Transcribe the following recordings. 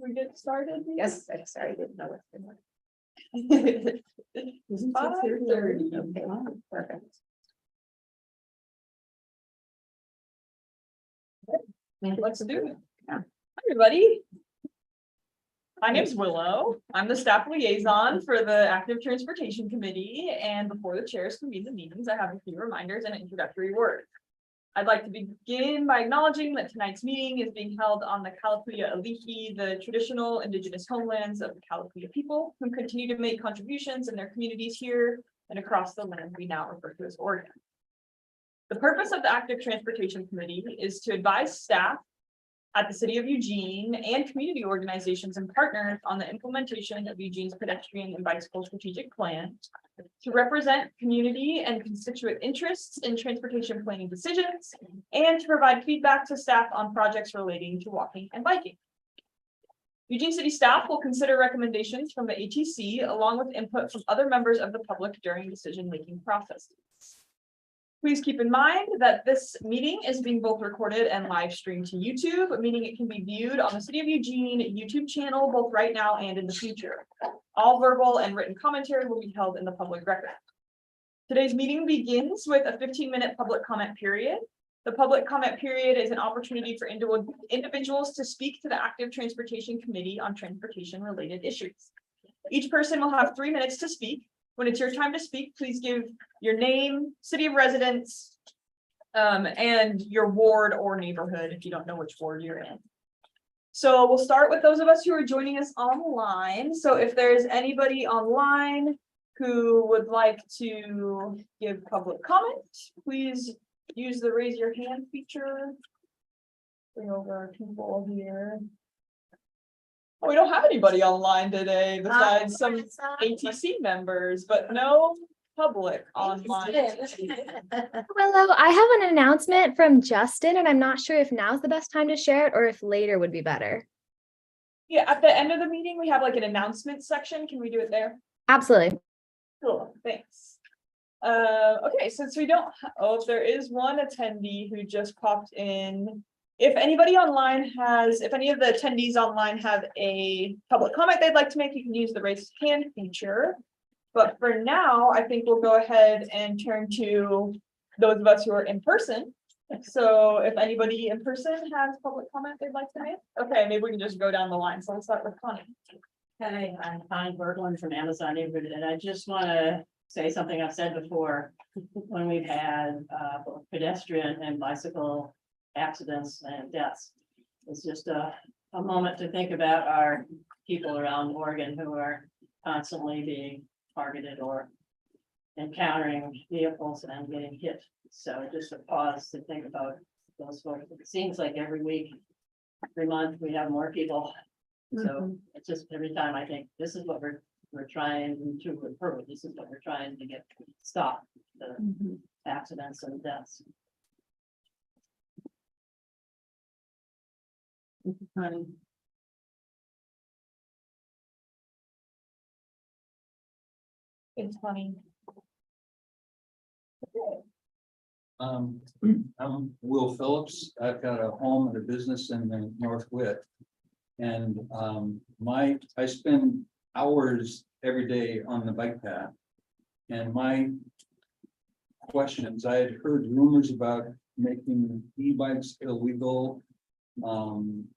We get started? Yes, I'm sorry, I didn't know what's going on. It's 5:30. Okay, perfect. Let's do it. Yeah. Hi, everybody. My name's Willow. I'm the staff liaison for the Active Transportation Committee, and before the chairs convene the meetings, I have a few reminders and introductory words. I'd like to begin by acknowledging that tonight's meeting is being held on the Kalapuya Alihi, the traditional indigenous homelands of the Kalapuya people, who continue to make contributions in their communities here and across the land we now refer to as Oregon. The purpose of the Active Transportation Committee is to advise staff at the City of Eugene and community organizations and partners on the implementation of Eugene's pedestrian and bicycle strategic plan, to represent community and constituent interests in transportation planning decisions, and to provide feedback to staff on projects relating to walking and biking. Eugene City staff will consider recommendations from the ATC along with input from other members of the public during decision-making processes. Please keep in mind that this meeting is being both recorded and live streamed to YouTube, meaning it can be viewed on the City of Eugene YouTube channel both right now and in the future. All verbal and written commentary will be held in the public record. Today's meeting begins with a 15-minute public comment period. The public comment period is an opportunity for individuals to speak to the Active Transportation Committee on transportation-related issues. Each person will have 3 minutes to speak. When it's your time to speak, please give your name, city of residence, and your ward or neighborhood if you don't know which ward you're in. So we'll start with those of us who are joining us online. So if there's anybody online who would like to give public comment, please use the raise your hand feature. Bring over our people here. Oh, we don't have anybody online today besides some ATC members, but no public online. Hello, I have an announcement from Justin, and I'm not sure if now's the best time to share it or if later would be better. Yeah, at the end of the meeting, we have like an announcement section. Can we do it there? Absolutely. Cool, thanks. Okay, since we don't, there is one attendee who just popped in. If anybody online if any of the attendees online have a public comment they'd like to make, you can use the raise hand feature. But for now, I think we'll go ahead and turn to those of us who are in person. So if anybody in person has public comment they'd like to make, okay, maybe we can just go down the line. So let's start with Connie. Hey, I'm Connie Berglund from Amazon Neighborhood, and I just want to say something I've said before. When we've had both pedestrian and bicycle accidents and deaths, it's just a moment to think about our people around Oregon who are constantly being targeted or encountering vehicles and getting hit. So just a pause to think about those folks. It seems like every week, every month, we have more people. So it's just every time I think this is what we're trying to improve. This is what we're trying to get stop the accidents and deaths. It's funny. I'm Will Phillips. I've got a home and a business in the North Witt. And I spend hours every day on the bike path. And my questions, I had heard rumors about making e-bikes illegal.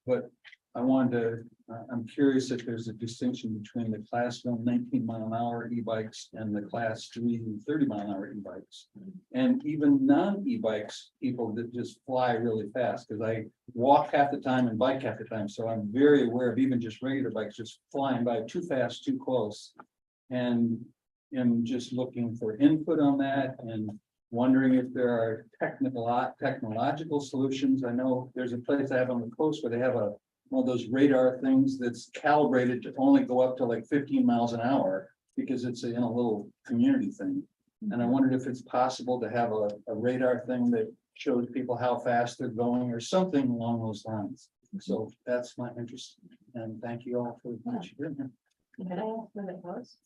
But I wanted to, I'm curious if there's a distinction between the class 1 19-mile-an-hour e-bikes and the class 3 30-mile-an-hour e-bikes. And even non-e-bikes, people that just fly really fast, because I walk half the time and bike half the time. So I'm very aware of even just regular bikes just flying by too fast, too close. And am just looking for input on that and wondering if there are technological solutions. I know there's a place I have on the coast where they have one of those radar things that's calibrated to only go up to like 15 miles an hour because it's in a little community thing. And I wondered if it's possible to have a radar thing that shows people how fast they're going or something along those lines. So that's my interest. And thank you all for what you've been here. Can I ask when it was?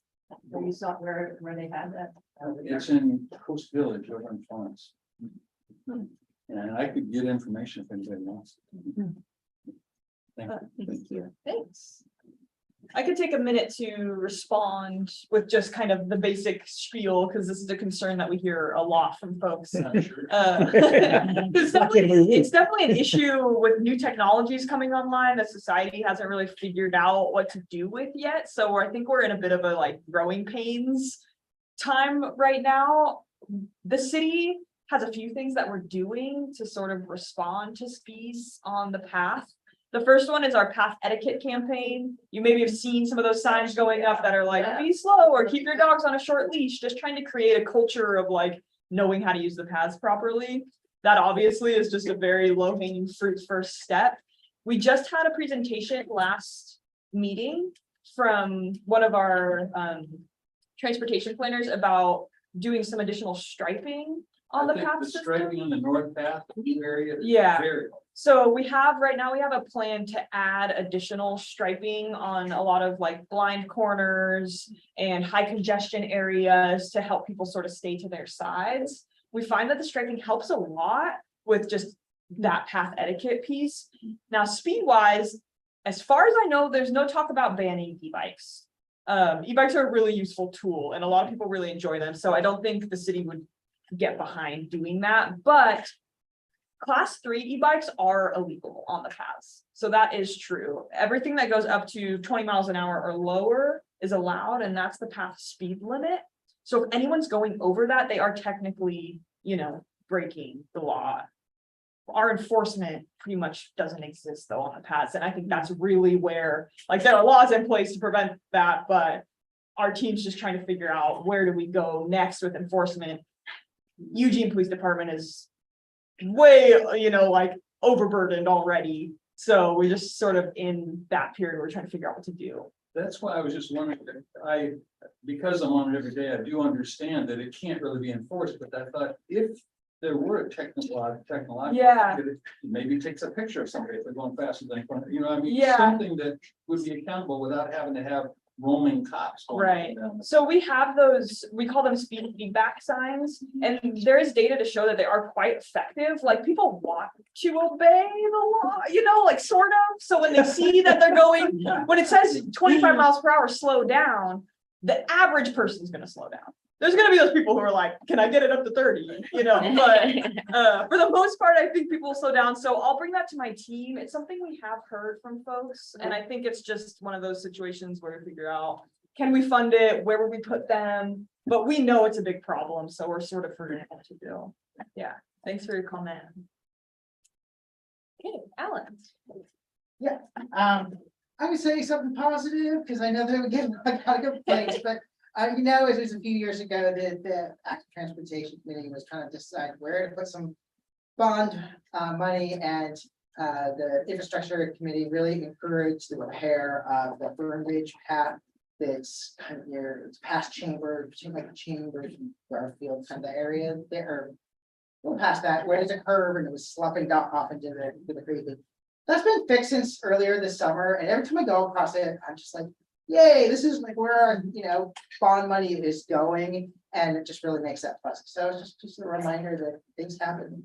Where you saw where they had that? It's in Coast Village over in Florence. And I could get information if anybody wants. Thank you. Thanks. I could take a minute to respond with just kind of the basic spiel, because this is a concern that we hear a lot from folks. It's definitely an issue with new technologies coming online that society hasn't really figured out what to do with yet. So I think we're in a bit of a like growing pains time right now. The city has a few things that we're doing to sort of respond to speeds on the path. The first one is our path etiquette campaign. You maybe have seen some of those signs going up that are like, be slow or keep your dogs on a short leash, just trying to create a culture of like knowing how to use the paths properly. That obviously is just a very low hanging fruit first step. We just had a presentation last meeting from one of our transportation planners about doing some additional striping on the path The striping system. on the north path area. is Yeah. very- So right now we have a plan to add additional striping on a lot of like blind corners and high congestion areas to help people sort of stay to their sides. We find that the striping helps a lot with just that path etiquette piece. Now, speed wise, as far as I know, there's no talk about banning e-bikes. E-bikes are a really useful tool and a lot of people really enjoy them. So I don't think the city would get behind doing that, but Class 3 e-bikes are illegal on the paths. So that is true. Everything that goes up to 20 miles an hour or lower is allowed, and that's the path speed limit. So if anyone's going over that, they are technically, breaking the law. Our enforcement pretty much doesn't exist though on the paths. And I think that's really where, like, there are laws in place to prevent that, but our team's just trying to figure out where do we go next with enforcement. Eugene Police Department is way, like overburdened already. So we're just sort of in that period, we're trying to figure out what to do. That's why I was just wondering, because I'm on it every day, I do understand that it can't really be enforced, but I thought if there were a technological. Yeah. Maybe it takes a picture of somebody if they're going faster than, I mean, Yeah. something that would be accountable without having to have roaming cops. going Right. down. So we have those, we call them speed feedback signs, and there is data to show that they are quite effective. Like people want to obey the law, like sort of. So when they see that they're going, when it says 25 miles per hour, slow down, the average person is going to slow down. There's going to be those people who are like, can I get it up to 30? But for the most part, I think people will slow down. So I'll bring that to my team. It's something we have heard from folks. And I think it's just one of those situations where we figure out, can we fund it? Where would we put them? But we know it's a big problem. So we're sort of figuring out what to do. Yeah. Thanks for your comment. Okay, Alan. I would say something positive, because I know they would get a lot of complaints, but it was a few years ago that the Active Transportation Committee was trying to decide where to put some bond money, and the Infrastructure Committee really encouraged the repair of the Fern Ridge path that's kind of near, it's past Chamber, between like the Chambers and Garfield kind of area there. Go past that, where there's a curve and it was sloughing off into the creek. That's been fixed since earlier this summer, and every time I go across it, I'm just like, yay, this is like where our, bond money is going, and it just really makes that plus. So it's just a reminder that things happen.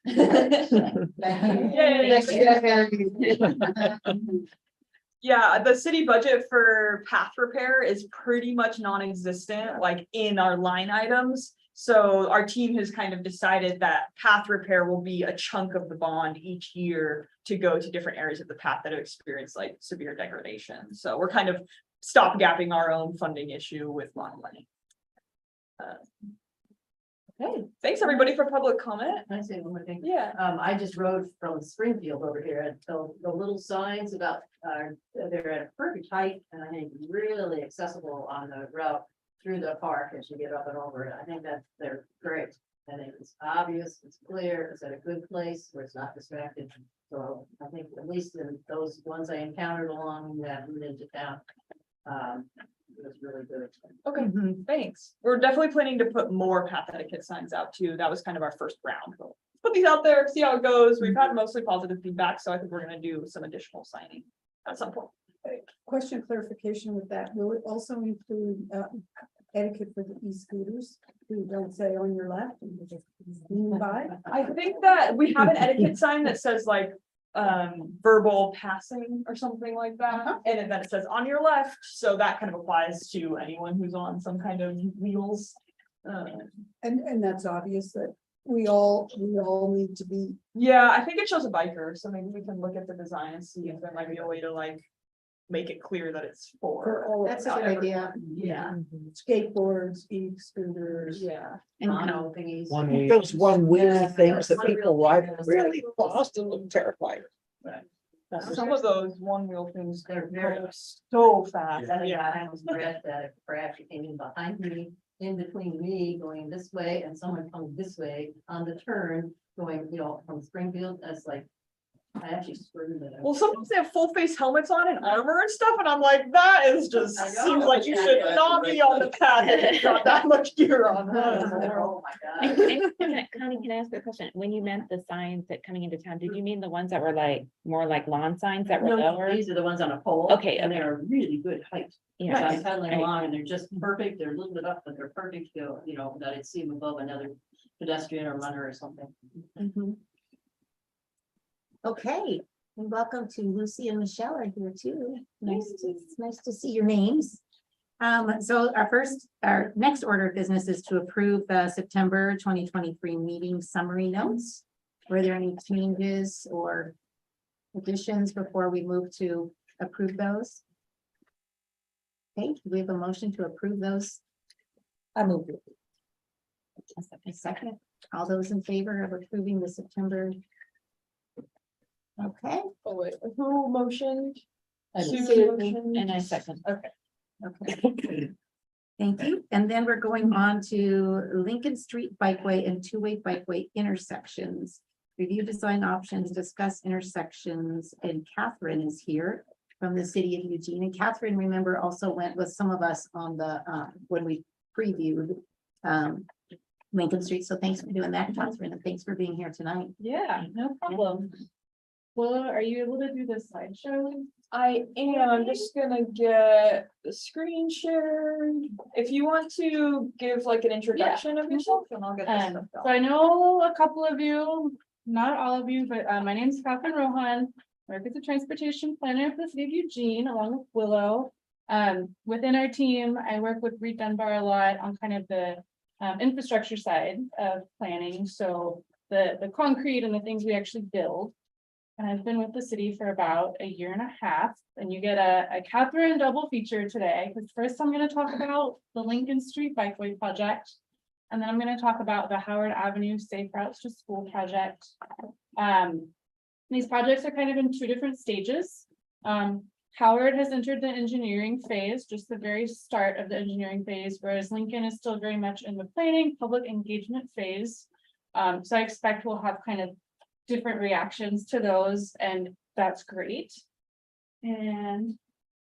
Thank you. Yay. Yeah, the city budget for path repair is pretty much non-existent, like in our line items. So our team has kind of decided that path repair will be a chunk of the bond each year to go to different areas of the path that have experienced like severe degradation. So we're kind of stopgapping our own funding issue with bond money. Okay, thanks everybody for public comment. Can I say one more thing? Yeah. I just rode from Springfield over here, and the little signs about, they're at a perfect height, and I think really accessible on the route through the park as you get up and over it. I think that they're great. I think it's obvious, it's clear, it's at a good place where it's not distracted. So I think at least in those ones I encountered along that route into town, it was really good. Okay, thanks. We're definitely planning to put more path etiquette signs out too. That was kind of our first round. But put these out there, see how it goes. We've had mostly positive feedback, so I think we're gonna do some additional signing at some point. Question clarification with that, will it also include etiquette for the e-scooters who don't say on your left and you just zoom by? I think that we have an etiquette sign that says like verbal passing or something like that. And then it says on your left, so that kind of applies to anyone who's on some kind of wheels. And that's obvious that we all need to be, Yeah, I think it shows a biker, so maybe we can look at the design and see if there might be a way to like make it clear that it's for for. all. That's a not good idea. Yeah, Skateboards, e-scooters. yeah. Mono thingies. Those one wheel Yeah. things that people ride really fast and look terrifying. Some of those one wheel things, They're they're very- so fast, I yeah. almost read that if a actually came in behind me, in between me going this way and someone coming this way on the turn, going, from Springfield, that's like, I actually screwed it. Well, sometimes they have full face helmets on and armor and stuff, and I'm like, that is just, I know. seems like you should not be on the path if you've got that much gear on. Oh, my God. Connie, can I ask you a question? When you meant the signs that coming into town, did you mean the ones that were like, more like lawn signs that were No, lower? these are the ones on a pole. Okay, And okay. they're really good height. So Yeah, I'm pedaling right. along and they're just perfect. They're a little bit up, but they're perfect, that I'd see them above another pedestrian or runner or something. Okay, and welcome to Lucy and Michelle are here too. It's nice to see your names. So our next order of business is to approve the September 2023 meeting summary notes. Were there any changes or additions before we move to approve those? Okay, do we have a motion to approve those? I moved it. A second, all those in favor of approving the September? Okay, Oh, wait, who motioned? I did. Sue motioned? And I second. Okay. okay. Thank you. And then we're going on to Lincoln Street Bikeway and two-way bikeway intersections. Review design options, discuss intersections, and Catherine is here from the city of Eugene. And Catherine, remember, also went with some of us on the, when we previewed Lincoln Street. So thanks for doing that, Catherine, and thanks for being here tonight. Yeah, no problem. Well, are you able to do the slideshow? I am, I'm just gonna get the screen shared. If you want to give like an introduction of yourself, and I'll get this stuff So going. I know a couple of you, not all of you, but my name is Catherine Rohan. I work as a transportation planner for the city of Eugene along with Willow. Within our team, I work with Reed Dunbar a lot on kind of the infrastructure side of planning. So the concrete and the things we actually build. And I've been with the city for about a year and a half, and you get a Catherine double feature today, because first I'm gonna talk about the Lincoln Street Bikeway project. And then I'm gonna talk about the Howard Avenue Safe Routes to School project. These projects are kind of in two different stages. Howard has entered the engineering phase, just the very start of the engineering phase, whereas Lincoln is still very much in the planning, public engagement phase. So I expect we'll have kind of different reactions to those, and that's great. And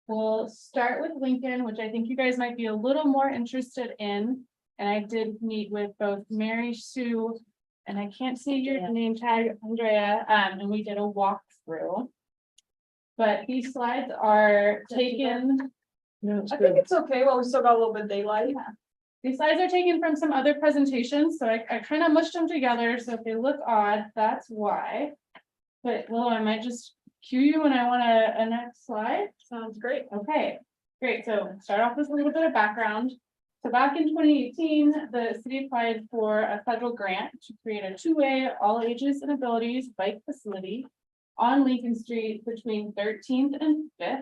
we'll start with Lincoln, which I think you guys might be a little more interested in. And I did meet with both Mary Sue, and I can't see your name tag, Andrea, and we did a walkthrough. But these slides are taken. No, it's I think good. it's okay, well, we still got a little bit of daylight. These slides are taken from some other presentations, so I kind of mushed them together, so if they look odd, that's why. But Willow, I might just cue you when I want a next slide. Sounds great. Okay, great, so start off with a little bit of background. So back in 2018, the city applied for a federal grant to create a two-way, all ages and abilities bike facility on Lincoln Street between 13th and 5th.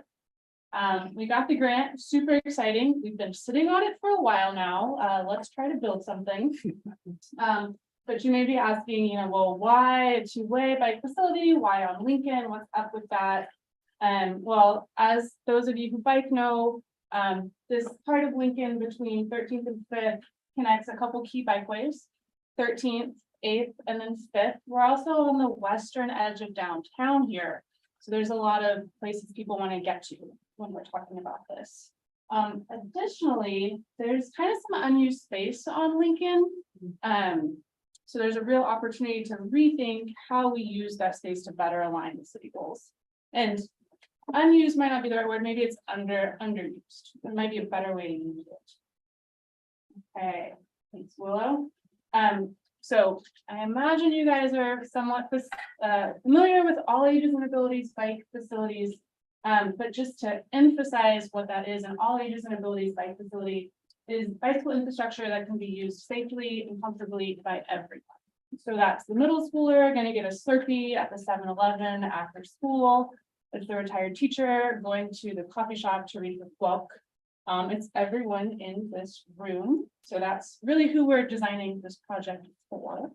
We got the grant, super exciting. We've been sitting on it for a while now. Let's try to build something. But you may be asking, well, why a two-way bike facility? Why on Lincoln? What's up with that? Well, as those of you who bike know, this part of Lincoln between 13th and 5th connects a couple key bikeways, 13th, 8th, and then 5th. We're also on the western edge of downtown here. So there's a lot of places people want to get to when we're talking about this. Additionally, there's kind of some unused space on Lincoln. So there's a real opportunity to rethink how we use that space to better align with city goals. And unused might not be the right word, maybe it's underused. There might be a better way to use it. Okay, thanks, Willow. So I imagine you guys are somewhat familiar with all ages and abilities bike facilities. But just to emphasize what that is, an all ages and abilities bike facility is bicycle infrastructure that can be used safely and comfortably by everyone. So that's the middle schooler gonna get a Slurpee at the 7-Eleven after school. It's the retired teacher going to the coffee shop to read the book. It's everyone in this room. So that's really who we're designing this project for.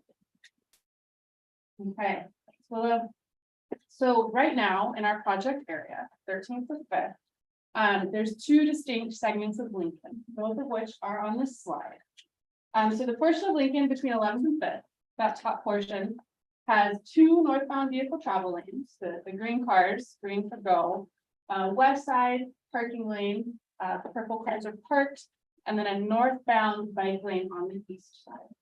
Okay, so right now in our project area, 13th to 5th, there's two distinct segments of Lincoln, both of which are on this slide. So the portion of Lincoln between 11th and 5th, that top portion, has two northbound vehicle travel lanes, the green cars, green for go, west side parking lane, the purple cars are parked, and then a northbound bike lane on the east side.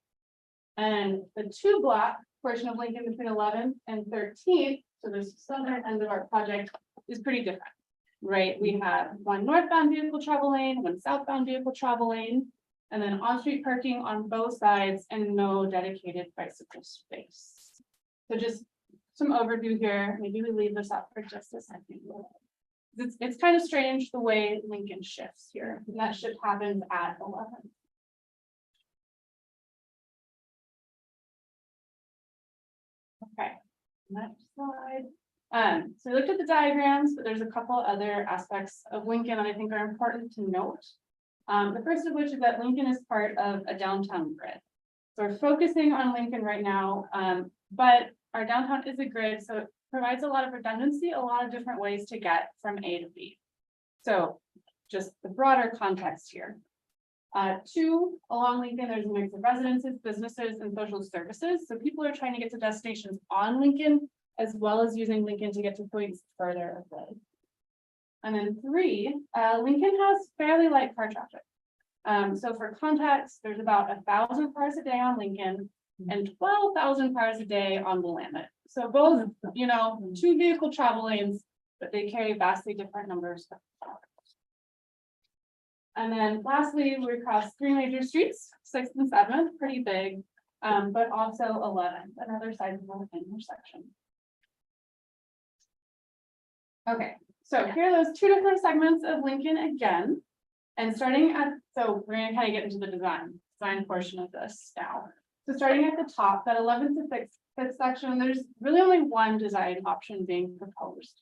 And the two block portion of Lincoln between 11th and 13th, so the southern end of our project is pretty different, right? We have one northbound vehicle travel lane, one southbound vehicle travel lane, and then on-street parking on both sides and no dedicated bicycle space. So just some overview here. Maybe we leave this up for just a second. It's kind of strange the way Lincoln shifts here. And that shift happens at 11. Okay, next slide. So we looked at the diagrams, but there's a couple other aspects of Lincoln that I think are important to note. The first of which is that Lincoln is part of a downtown grid. So we're focusing on Lincoln right now, but our downtown is a grid, so it provides a lot of redundancy, a lot of different ways to get from A to B. So just the broader context here. Two, along Lincoln, there's a mix of residences, businesses, and social services. So people are trying to get to destinations on Lincoln, as well as using Lincoln to get to points further away. And then three, Lincoln has fairly light car traffic. So for context, there's about 1,000 cars a day on Lincoln and 12,000 cars a day on Willamette. So both, two vehicle travel lanes, but they carry vastly different numbers of cars. And then lastly, we cross three major streets, 6th and 7th, pretty big, but also 11th, another sizable intersection. Okay, so here are those two different segments of Lincoln again. And starting at, so we're gonna kind of get into the design portion of this now. So starting at the top, that 11th to 5th section, there's really only one design option being proposed.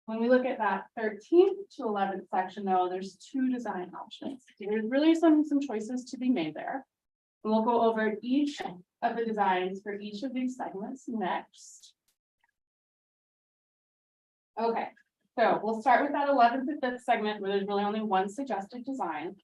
When we look at that 13th to 11th section, though, there's two design options. So there's really some choices to be made there. And we'll go over each of the designs for each of these segments next. Okay, so we'll start with that 11th to 5th segment where there's really only one suggested design.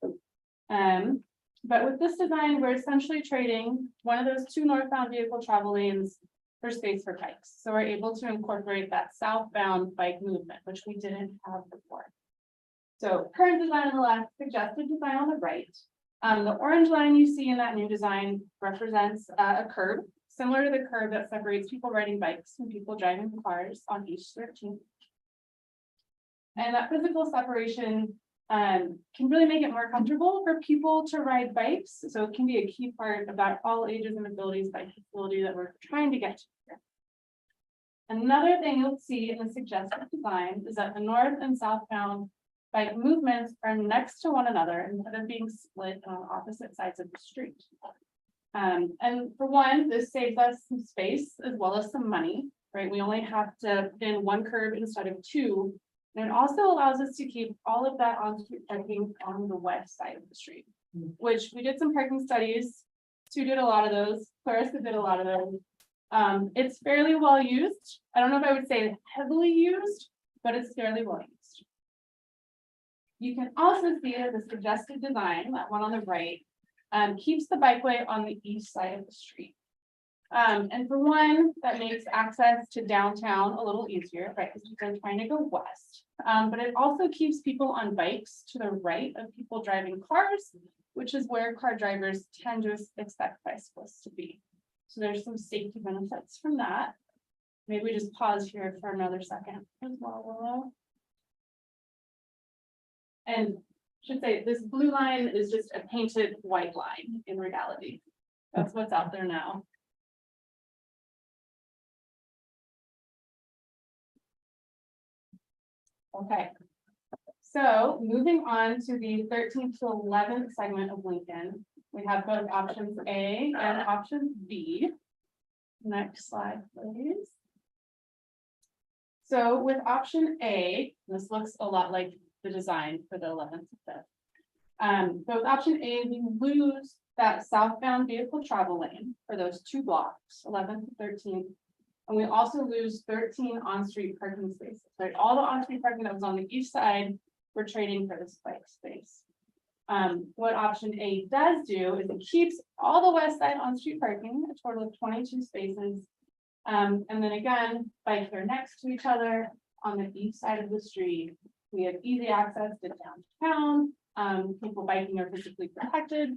But with this design, we're essentially trading one of those two northbound vehicle travel lanes for space for bikes. So we're able to incorporate that southbound bike movement, which we didn't have before. So current design on the left, suggested design on the right. The orange line you see in that new design represents a curb, similar to the curb that separates people riding bikes from people driving cars on East 13th. And that physical separation can really make it more comfortable for people to ride bikes. So it can be a key part of that all ages and abilities bike facility that we're trying to get to here. Another thing you'll see in the suggested design is that the north and southbound bike movements are next to one another instead of being split on opposite sides of the street. And for one, this saves us some space as well as some money, right? We only have to put in one curb instead of two. And it also allows us to keep all of that on-street parking on the west side of the street, which we did some parking studies. Sue did a lot of those. Clarissa did a lot of those. It's fairly well used. I don't know if I would say heavily used, but it's fairly well used. You can also see that the suggested design, that one on the right, keeps the bikeway on the east side of the street. And for one, that makes access to downtown a little easier, right? Because people are trying to go west. But it also keeps people on bikes to the right of people driving cars, which is where car drivers tend to expect bicyclists to be. So there's some safety benefits from that. Maybe we just pause here for another second as well, Willow. And I should say this blue line is just a painted white line in reality. That's what's out there now. Okay. So moving on to the 13th to 11th segment of Lincoln, we have both options A and option B. Next slide, please. So with option A, this looks a lot like the design for the 11th to 5th. So with option A, we lose that southbound vehicle travel lane for those 2 blocks, 11th to 13th. And we also lose 13 on-street parking spaces. Right, all the on-street parking that was on the east side, we're trading for this bike space. What option A does do is it keeps all the west side on-street parking, a total of 22 spaces. And then again, bikes are next to each other on the east side of the street. We have easy access to downtown. People biking are physically protected.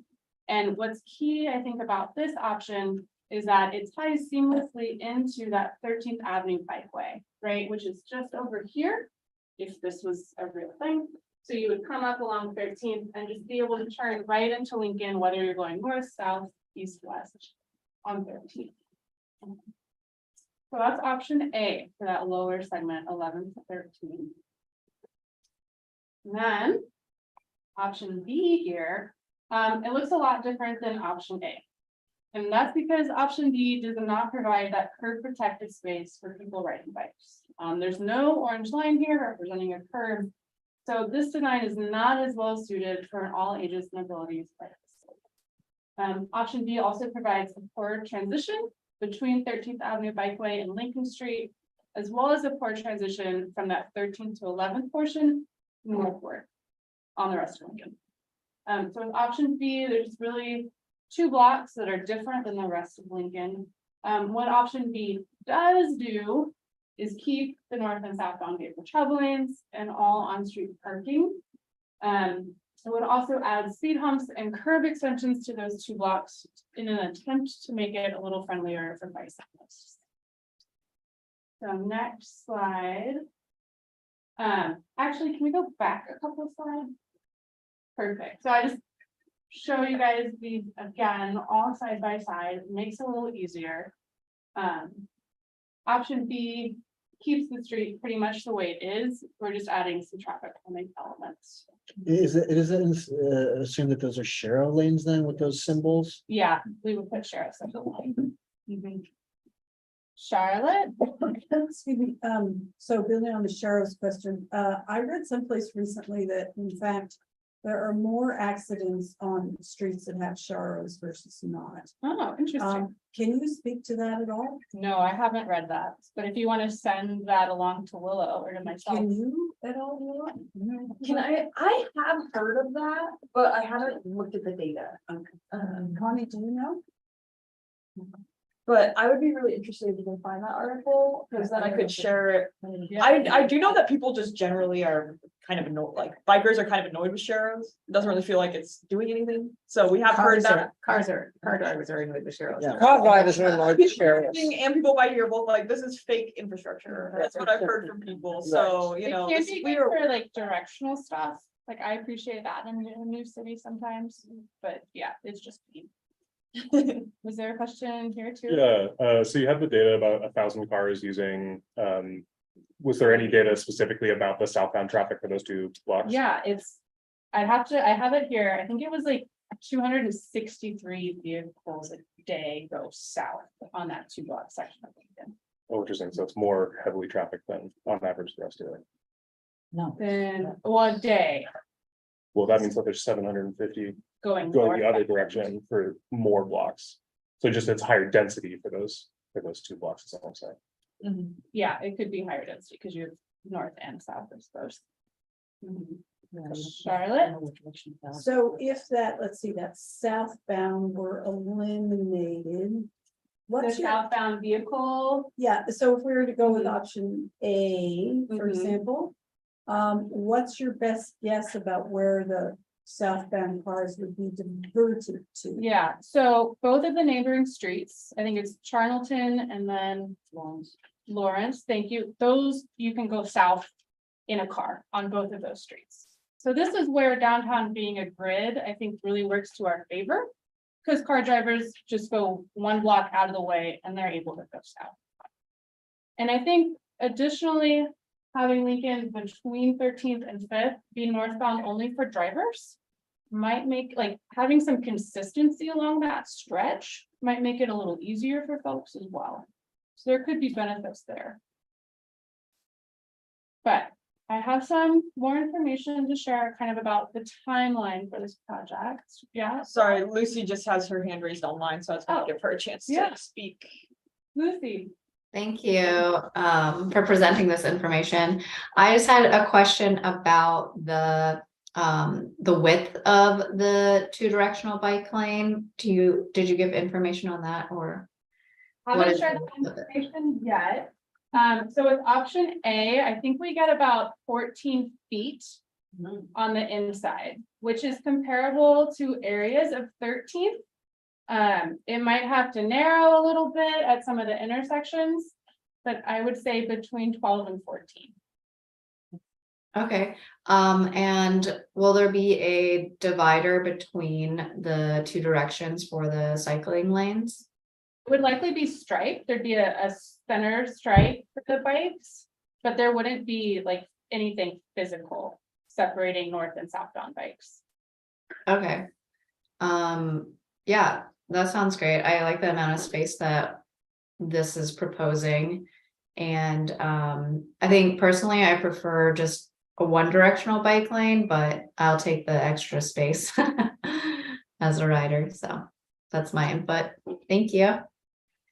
And what's key, I think, about this option is that it ties seamlessly into that 13th Avenue bikeway, right? Which is just over here, if this was a real thing. So you would come up along 13th and just be able to turn right into Lincoln, whether you're going north, south, east, west on 13th. So that's option A for that lower segment, 11 to 13. And then option B here, it looks a lot different than option A. And that's because option B does not provide that curb protected space for people riding bikes. There's no orange line here representing a curb. So this design is not as well suited for an all ages and abilities bike. Option B also provides a poor transition between 13th Avenue Bikeway and Lincoln Street, as well as a poor transition from that 13th to 11th portion northward on the rest of Lincoln. So with option B, there's really 2 blocks that are different than the rest of Lincoln. What option B does do is keep the north and southbound vehicle travel lanes and all on-street parking. It would also add speed humps and curb extensions to those 2 blocks in an attempt to make it a little friendlier for bicyclists. So next slide. Actually, can we go back a couple of slides? Perfect. So I just show you guys these again, all side by side, makes it a little easier. Option B keeps the street pretty much the way it is. We're just adding some traffic calming elements. Is it assume that those are Sharrow lanes then with those symbols? Yeah, we would put sheriff's at the line. Charlotte? Excuse me, so building on the Cheryl's question, I read someplace recently that in fact. There are more accidents on streets that have Sharrows versus not. Oh, interesting. Can you speak to that at all? No, I haven't read that, but if you want to send that along to Willow or to myself. Can you at all? Laura? Can I have heard of that, but I haven't looked at the data. Connie, do you know? But I would be really interested if you can find that article, because then I could share it. Yeah. I do know that people just generally are kind of annoyed, like bikers are kind of annoyed with Sharrows. It doesn't really feel like it's doing anything. So we have heard that. Car drivers are annoyed with Sharrows. Yeah. Car drivers are like Sharrows. And people by here both like, this is fake infrastructure. That's what I've heard from people. So, you know. It can this- be we good are- for like directional stuff. Like I appreciate that in a new city sometimes, but yeah, it's just me. Was there a question here too? Yeah, so you have the data about 1,000 cars using, was there any data specifically about the southbound traffic for those 2 blocks? Yeah, I have it here. I think it was like 263 vehicles a day go south on that 2-block section of Lincoln. Oh, interesting, so it's more heavily trafficked than on average the rest of it. Then one day Well, that means that there's 750 going going the north. other direction for more blocks. So just it's higher density for those 2 blocks, is all I'm saying. Yeah, it could be higher density because you have north and south, I suppose. Charlotte? So if that, let's see, that southbound were eliminated. The What's your, southbound vehicle, yeah, so if we were to go with option A, for Mhm. example. What's your best guess about where the southbound cars would be diverted to? yeah, so both of the neighboring streets, I think it's Charlton and then Lawrence, thank you. Those, you can go south in a car on both of those streets. So this is where downtown being a grid, I think really works to our favor. Because car drivers just go 1 block out of the way and they're able to go south. And I think additionally, having Lincoln between 13th and 5th be northbound only for drivers might make, like, having some consistency along that stretch might make it a little easier for folks as well. So there could be benefits there. But I have some more information to share kind of about the timeline for this project. Yeah, Sorry, Lucy just has her hand raised online, so I was gonna Oh, give her a chance yeah. to speak. Lucy. Thank you for presenting this information. I just had a question about the width of the two directional bike lane. Did you give information on that or? What Haven't is shared the- that information yet. So with option A, I think we get about 14 feet on the inside, which is comparable to areas of 13th. It might have to narrow a little bit at some of the intersections, but I would say between 12 and 14. Okay, and will there be a divider between the two directions for the cycling lanes? It would likely be striped. There'd be a center stripe for the bikes, but there wouldn't be like anything physical separating north and southbound bikes. Okay. Yeah, that sounds great. I like the amount of space that this is proposing. And I think personally, I prefer just a one directional bike lane, but I'll take the extra space as a rider. So that's my input. Thank you.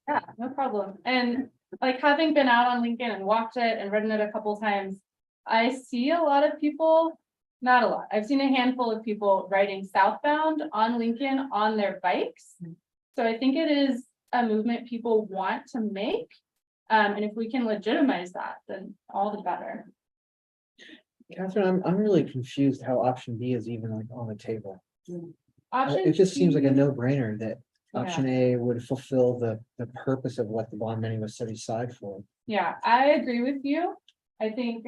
Yeah, no problem. And like having been out on Lincoln and walked it and ridden it a couple times, I see a lot of people, not a lot, I've seen a handful of people riding southbound on Lincoln on their bikes. So I think it is a movement people want to make. And if we can legitimize that, then all the better. Catherine, I'm really confused how option B is even like on the table. Option It just seems like a B- no-brainer that Yeah. option A would fulfill the purpose of what the bond money was set aside for. Yeah, I agree with you. I think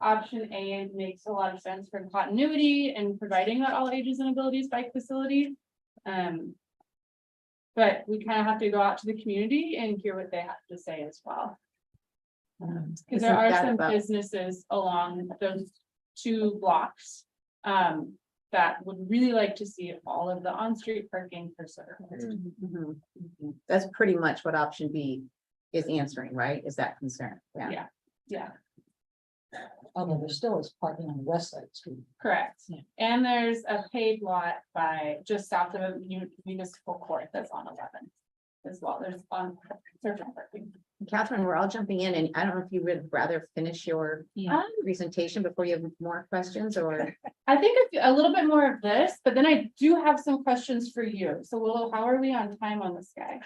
option A makes a lot of sense for continuity and providing that all ages and abilities bike facility. But we kind of have to go out to the community and hear what they have to say as well. Because there are some businesses along those two blocks that would really like to see all of the on-street parking preserved. That's pretty much what option B is answering, right? Is that concern? Yeah. Yeah, Although there still is parking on the west side street. correct. Yeah. And there's a paid lot by just south of a municipal court that's on 11 as well. There's on surface parking. Catherine, we're all jumping in and I don't know if you would rather finish your presentation before you have more questions or. I think a little bit more of this, but then I do have some questions for you. So Willow, how are we on time on this guy?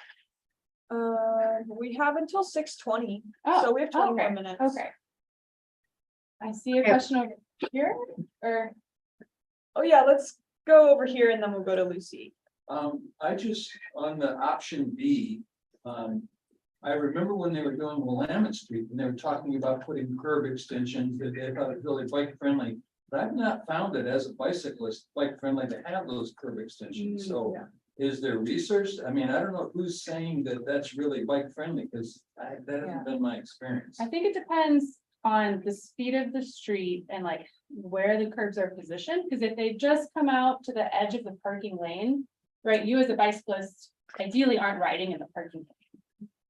We have until 6:20, Oh, so we have 20 more okay, minutes. Okay. I see a Okay. question over here, or, Oh, yeah, let's go over here and then we'll go to Lucy. I just, on the option B, I remember when they were doing Willamette Street, and they were talking about putting curb extensions, that they thought it really bike friendly. But I've not found it as a bicyclist bike friendly to have those curb extensions, so. Is there research? I mean, I don't know who's saying that that's really bike friendly, because that hasn't been my experience. I think it depends on the speed of the street and like where the curbs are positioned, because if they just come out to the edge of the parking lane, right, you as a bicyclist ideally aren't riding in the parking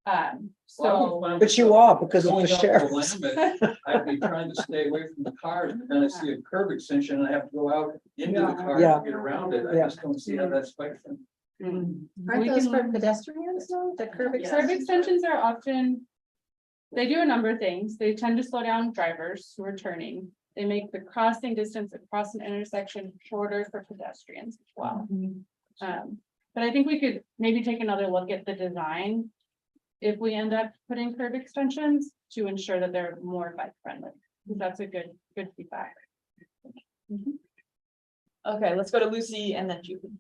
lane. So, But you are because of Going the up sheriff. Willamette, I'd be trying to stay away from the cars, and then I see a curb extension, and I have to go out into the car Yeah. to get around it. I Yeah. just don't see how that's bike friendly. Aren't We those can- for pedestrians though? The curb curb extensions? extensions are often, they do a number of things. They tend to slow down drivers who are turning. They make the crossing distance across an intersection shorter for pedestrians as well. But I think we could maybe take another look at the design if we end up putting curb extensions to ensure that they're more bike friendly. Because that's a good feedback. Okay, let's go to Lucy and then Julie.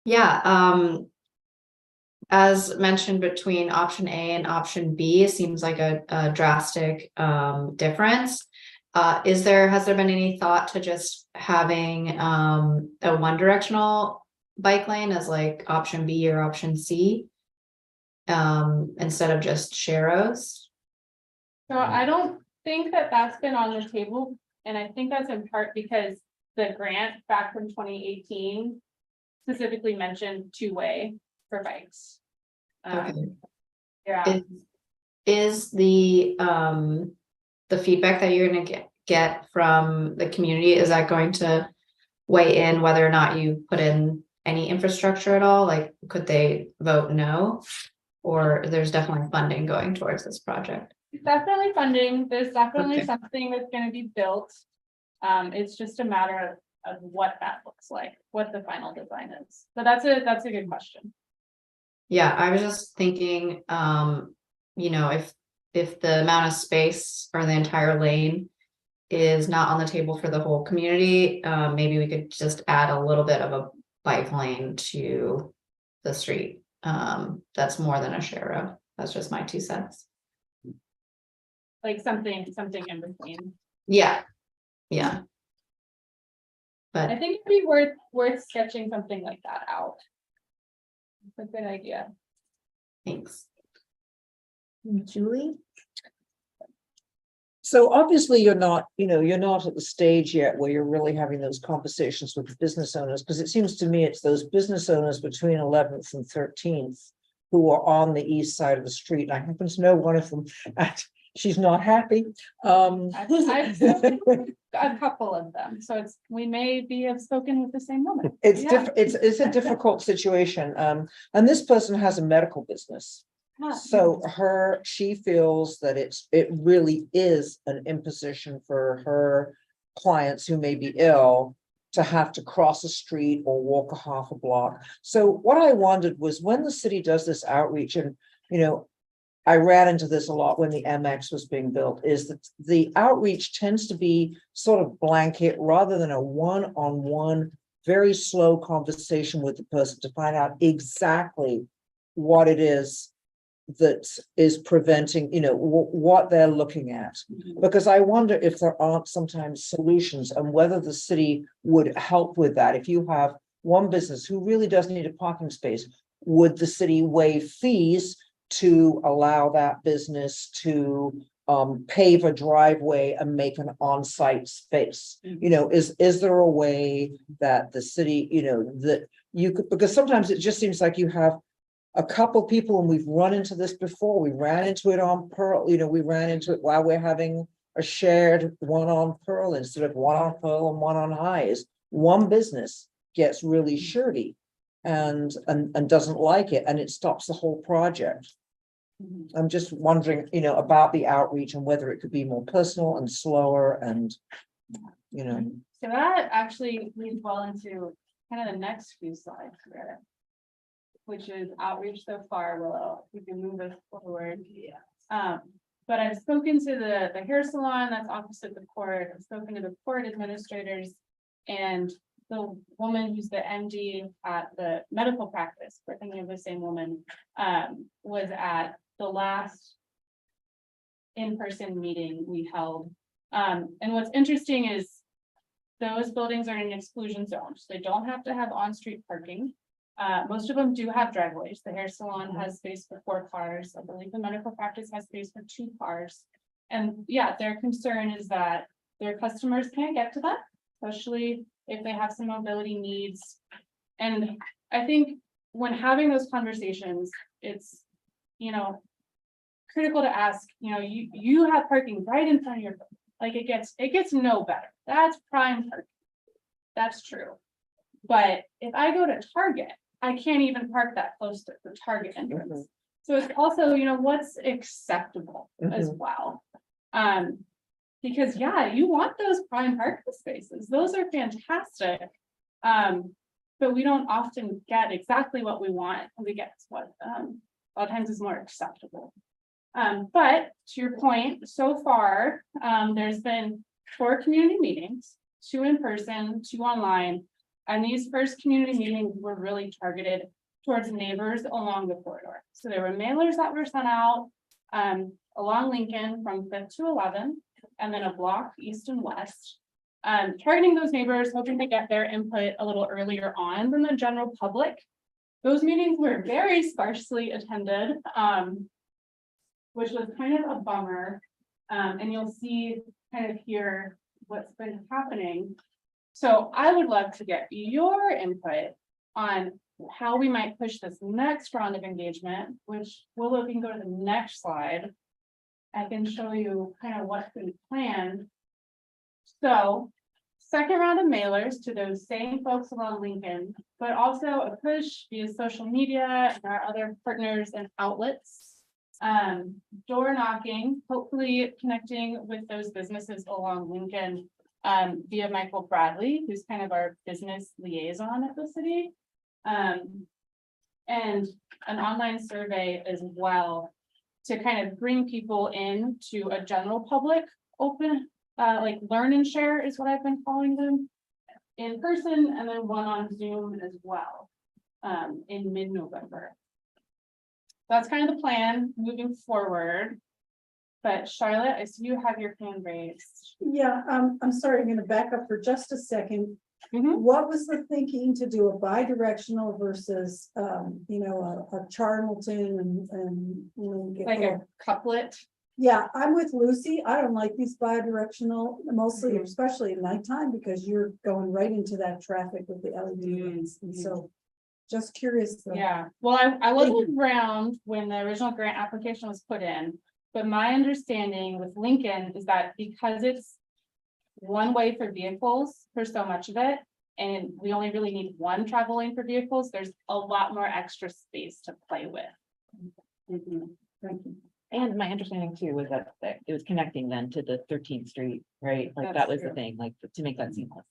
Yeah, as mentioned between option A and option B, it seems like a drastic difference. Has there been any thought to just having a one directional bike lane as like option B or option C? Instead of just sharrows? So I don't think that that's been on the table, and I think that's in part because the grant back from 2018 specifically mentioned two-way for bikes. Okay. Yeah, Is the feedback that you're gonna get from the community, is that going to weigh in whether or not you put in any infrastructure at all? Like, could they vote no? Or there's definitely funding going towards this project? definitely funding. There's definitely Okay. something that's gonna be built. It's just a matter of what that looks like, what the final design is. So that's a good question. Yeah, I was just thinking, you know, if the amount of space or the entire lane is not on the table for the whole community, maybe we could just add a little bit of a bike lane to the street. That's more than a share road. That's just my 2 cents. Like something in between. Yeah, yeah. I But think it'd be worth sketching something like that out. It's a good idea. thanks. Julie? So obviously you're not at the stage yet where you're really having those conversations with the business owners, because it seems to me it's those business owners between 11th and 13th who are on the east side of the street. I happen to know one of them, and she's not happy. I've spoken with a couple of them, so we may have spoken with the same woman. It's Yeah. it's a difficult situation. And this person has a medical business. Huh. So she feels that it really is an imposition for her clients who may be ill to have to cross a street or walk a half a block. So what I wondered was, when the city does this outreach, and, I ran into this a lot when the MX was being built, is that the outreach tends to be sort of blanket rather than a one-on-one, very slow conversation with the person to find out exactly what it is that is preventing, what they're looking at. Because I wonder if there aren't sometimes solutions, and whether the city would help with that. If you have one business who really does need a parking space, would the city waive fees to allow that business to pave a driveway and make an on-site space? Is there a way that the city, that you could, because sometimes it just seems like you have a couple people, and we've run into this before. We ran into it on Pearl, we ran into it while we're having a shared one on Pearl instead of one on Pearl and one on High. Is one business gets really shirty and doesn't like it, and it stops the whole project. I'm just wondering, about the outreach and whether it could be more personal and slower and, So that actually leads well into kind of the next few slides here, which is outreach so far. Willow, we can move us forward. But I've spoken to the hair salon that's opposite the court. I've spoken to the court administrators, and the woman who's the MD at the medical practice, we're thinking of the same woman, was at the last in-person meeting we held. And what's interesting is those buildings are in an exclusion zone, so they don't have to have on-street parking. Most of them do have driveways. The hair salon has space for 4 cars. I believe the medical practice has space for 2 cars. And yeah, their concern is that their customers can't get to them, especially if they have some mobility needs. And I think when having those conversations, it's, critical to ask, you have parking right in front of your, like, it gets no better. That's prime parking. That's true. But if I go to Target, I can't even park that close to the Target entrance. So it's also, what's acceptable as well. Because yeah, you want those prime parking spaces. Those are fantastic. But we don't often get exactly what we want. We get what a lot of times is more acceptable. But to your point, so far, there's been 4 community meetings, 2 in person, 2 online. And these first community meetings were really targeted towards neighbors along the corridor. So there were mailers that were sent out along Lincoln from 5th to 11th, and then a block east and west. Targeting those neighbors, hoping to get their input a little earlier on than the general public. Those meetings were very sparsely attended, which was kind of a bummer. And you'll see kind of here what's been happening. So I would love to get your input on how we might push this next round of engagement, which Willow can go to the next slide. I can show you kind of what's been planned. So second round of mailers to those same folks along Lincoln, but also a push via social media and our other partners and outlets. Door knocking, hopefully connecting with those businesses along Lincoln via Michael Bradley, who's kind of our business liaison at the city. And an online survey as well to kind of bring people in to a general public open, like learn and share is what I've been calling them in person, and then one on Zoom as well in mid-November. That's kind of the plan moving forward. But Charlotte, I see you have your hand raised. Yeah, I'm sorry, I'm gonna back up for just a second. Mhm. What was the thinking to do a bi-directional versus, you know, a Charlton and, you know, get Like a little- couplet. Yeah, I'm with Lucy. I don't like these bi-directional, mostly, especially at nighttime, because you're going right into that traffic with the LED lights. And so just curious. Yeah, well, I wasn't around when the original grant application was put in, but my understanding with Lincoln is that because it's one way for vehicles for so much of it, and we only really need one travel lane for vehicles, there's a lot more extra space to play with. Thank you. And my understanding too was that it was connecting then to the 13th Street, right? Like That's that was the true. thing, like to make that seamless.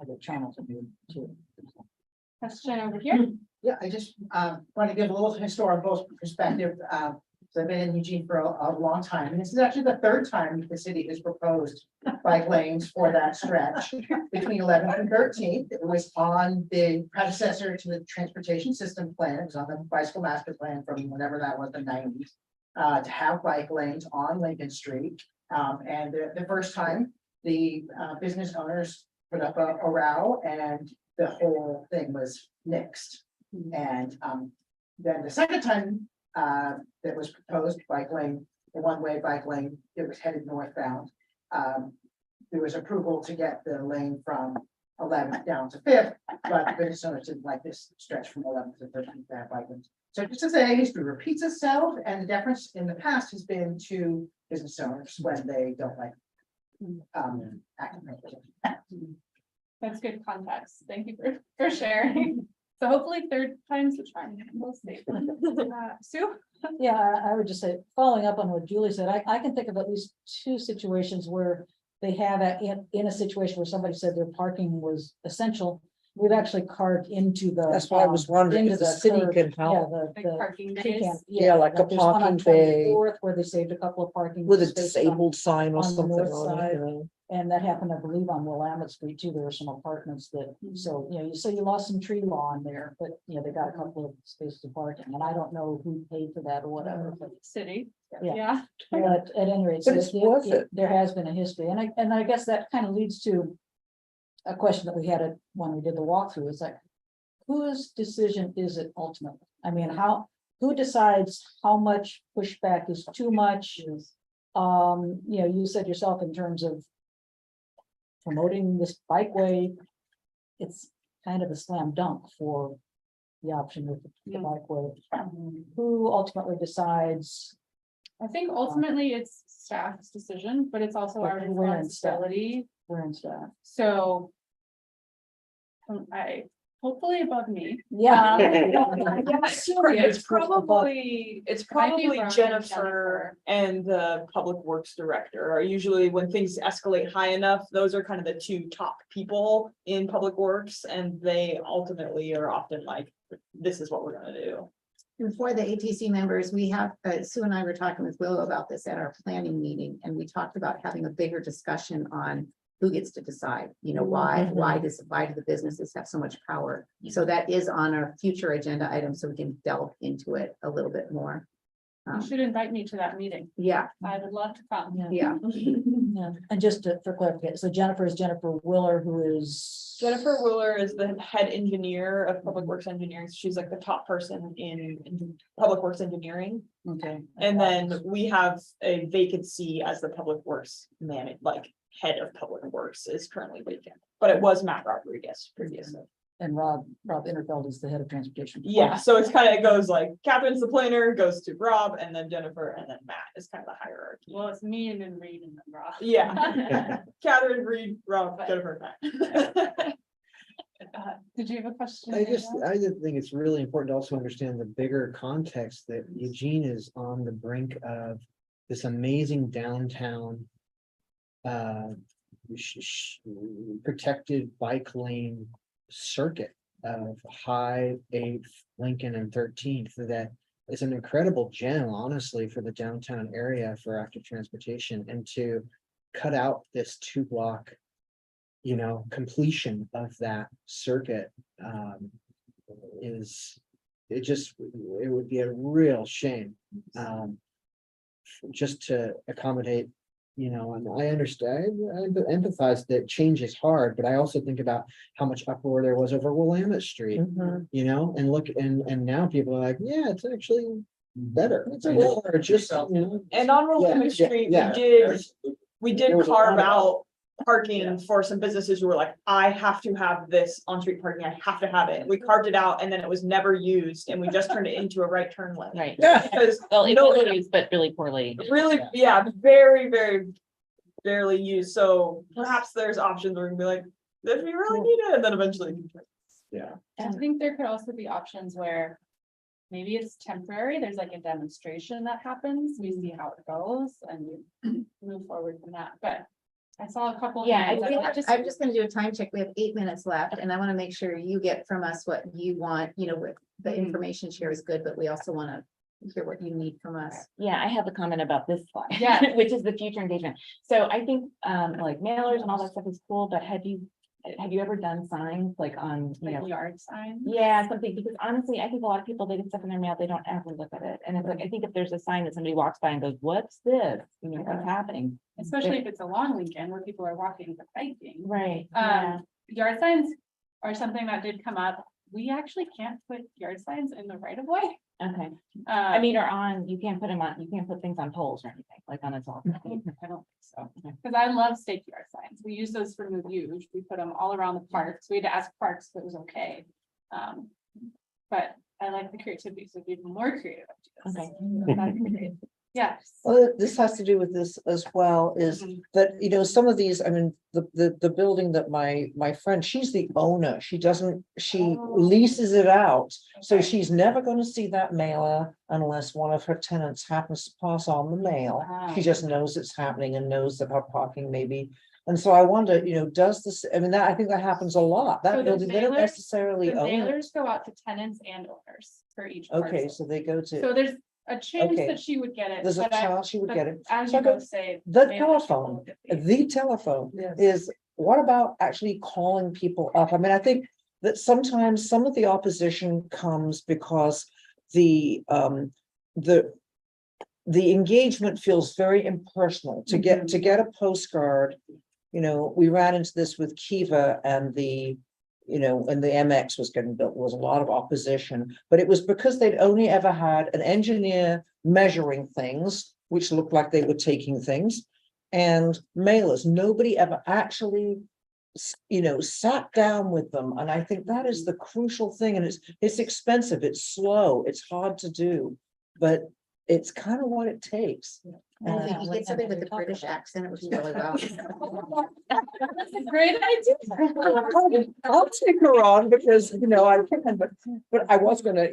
Other channels of you too. Question over here. Yeah, I just want to give a little historical perspective. So I've been in Eugene for a long time, and this is actually the third time the city has proposed bike lanes for that stretch between 11th and 13th. It was on the predecessor to the transportation system plan. It was on the bicycle master plan from whenever that was, the 90s. To have bike lanes on Lincoln Street. And the first time, the business owners put up a row and the whole thing was nixed. And then the second time that was proposed bike lane, the one-way bike lane, it was headed northbound. There was approval to get the lane from 11th down to 5th, but the business owners didn't like this stretch from 11th to 13th to have bike lanes. So just to say, history repeats itself, and the deference in the past has been to business owners when they don't like acting. That's good context. Thank you for sharing. So hopefully third time's the charm. We'll see. Sue? Yeah, I would just say, following up on what Julie said, I can think of at least two situations where they have in a situation where somebody said their parking was essential. We've actually carved into the. That's why I was wondering into if the city curb, could help. Yeah, Like the parking pecan- days? Yeah, like a there's one on parking bay. 24th Where they saved a couple of parking. With a spaces on- disabled sign or on the something north on it, side. you know. And that happened, I believe, on Willamette Street too. There were some apartments that, so, you know, you say you lost some tree lawn there, but, you know, they got a couple of spaces of parking, and I don't know who paid for that or whatever, but. City. Yeah. Yeah. But at any rate, But it's worth it. there has been a history, and I guess that kind of leads to a question that we had when we did the walkthrough, is like, whose decision is it ultimately? I mean, who decides how much pushback is too much? You know, you said yourself in terms of promoting this bikeway, it's kind of a slam dunk for the option with the bikeway. Who ultimately decides? I think ultimately it's staff's decision, but it's also our But we're in staff. responsibility. Where and stuff. So hopefully above me. Yeah. It's probably Ron Jennifer and the Public Works Director are usually, when things escalate high enough, those are kind of the two top people in Public Works, and they ultimately are often like, this is what we're gonna do. And for the ATC members, we have, Sue and I were talking with Willow about this at our planning meeting, and we talked about having a bigger discussion on who gets to decide, you know, why do the businesses have so much power? So that is on our future agenda item, so we can delve into it a little bit more. You should invite me to that meeting. Yeah, I would love to come. yeah. Yeah, and just for clarification, so Jennifer is Jennifer Willer, who is. Jennifer Willer is the head engineer of Public Works Engineering. She's like the top person in Public Works Engineering. Okay. And then we have a vacancy as the Public Works like head of Public Works is currently vacant, but it was Matt Rodriguez previously. And Rob Interfeld is the head of transportation. Yeah, so it's kind of, it goes like Catherine's the planner, goes to Rob, and then Jennifer, and then Matt is kind of the hierarchy. Well, it's me and then Reed and then Rob. Yeah. Catherine, Reed, Rob, Jennifer, Matt. Did you have a question? I just Danielle? think it's really important to also understand the bigger context that Eugene is on the brink of this amazing downtown protected bike lane circuit of High, 8th, Lincoln and 13th that is an incredible gem, honestly, for the downtown area for active transportation, and to cut out this 2-block completion of that circuit it would be a real shame just to accommodate, and I understand, I empathize that change is hard, but I also think about how much uproar there was over Willamette Street, and look, and now people are like, yeah, it's actually better. It's or just, And on Willamette yeah, Street, yeah. we did There was a carve lot of- out parking for some businesses who were like, I have to have this on-street parking, I have to have it. We carved it out and then it was never used and we just turned it into a right turn lane. Right. Because Well, it no- was used, but really poorly. really, yeah, very, very barely used. So perhaps there's options where we can be like, if you really need it, and then eventually. I think there could also be options where maybe it's temporary, there's like a demonstration that happens, we see how it goes and we move forward from that, but I saw a couple. Yeah, hands. I'm just gonna do a time check. We have 8 minutes left and I want to make sure you get from us what you want, with the information share is good, but we also want to hear what you need from us. Yeah, I have a comment about this slide. Yeah. Which is the future engagement. So I think like mailers and all that stuff is cool, but have you ever done signs like on, Like yard signs. yeah, something, because honestly, I think a lot of people, they get stuff in their mail, they don't ever look at it. And it's like, I think if there's a sign that somebody walks by and goes, what's this? What's happening? Especially if it's a long weekend where people are walking or biking. Right. Yeah. Yard signs are something that did come up. We actually can't put yard signs in the right of way. Okay. I mean, or on, you can't put them on, you can't put things on poles or anything, like on its own. I don't think so, because I love stake yard signs. We use those for Move Huge. We put them all around the parks. We had to ask parks if it was okay. But I like the creativity, so be more creative. Okay. That'd be great. Yeah. Well, this has to do with this as well, is that, some of these, I mean, the building that my friend, she's the owner, she leases it out. So Okay. she's never gonna see that mailer unless one of her tenants happens to pass on the mail. She just knows it's happening and knows that her parking maybe. And so I wonder, does this, I mean, I think that happens a lot, So that the building, they don't mailers- necessarily The own it. mailers go out to tenants and owners for each. Okay, parcel. so they go to, So there's a chance Okay. that she would get it. there's a but chance she would but get it. As So you both say. The mailers telephone, are a little the telephone Yes. is, what about actually calling people up? I mean, I think that sometimes some of the opposition comes because the engagement feels very impersonal. To get a postcard, we ran into this with Kiva and and the MX was getting built, there was a lot of opposition, but it was because they'd only ever had an engineer measuring things, which looked like they were taking things, and mailers. Nobody ever actually, sat down with them. And I think that is the crucial thing. And it's expensive, it's slow, it's hard to do, but it's kind of what it takes. And if you get somebody with a British accent, it would be really well. That's a great idea. I'll take her on because, I can, but I was gonna,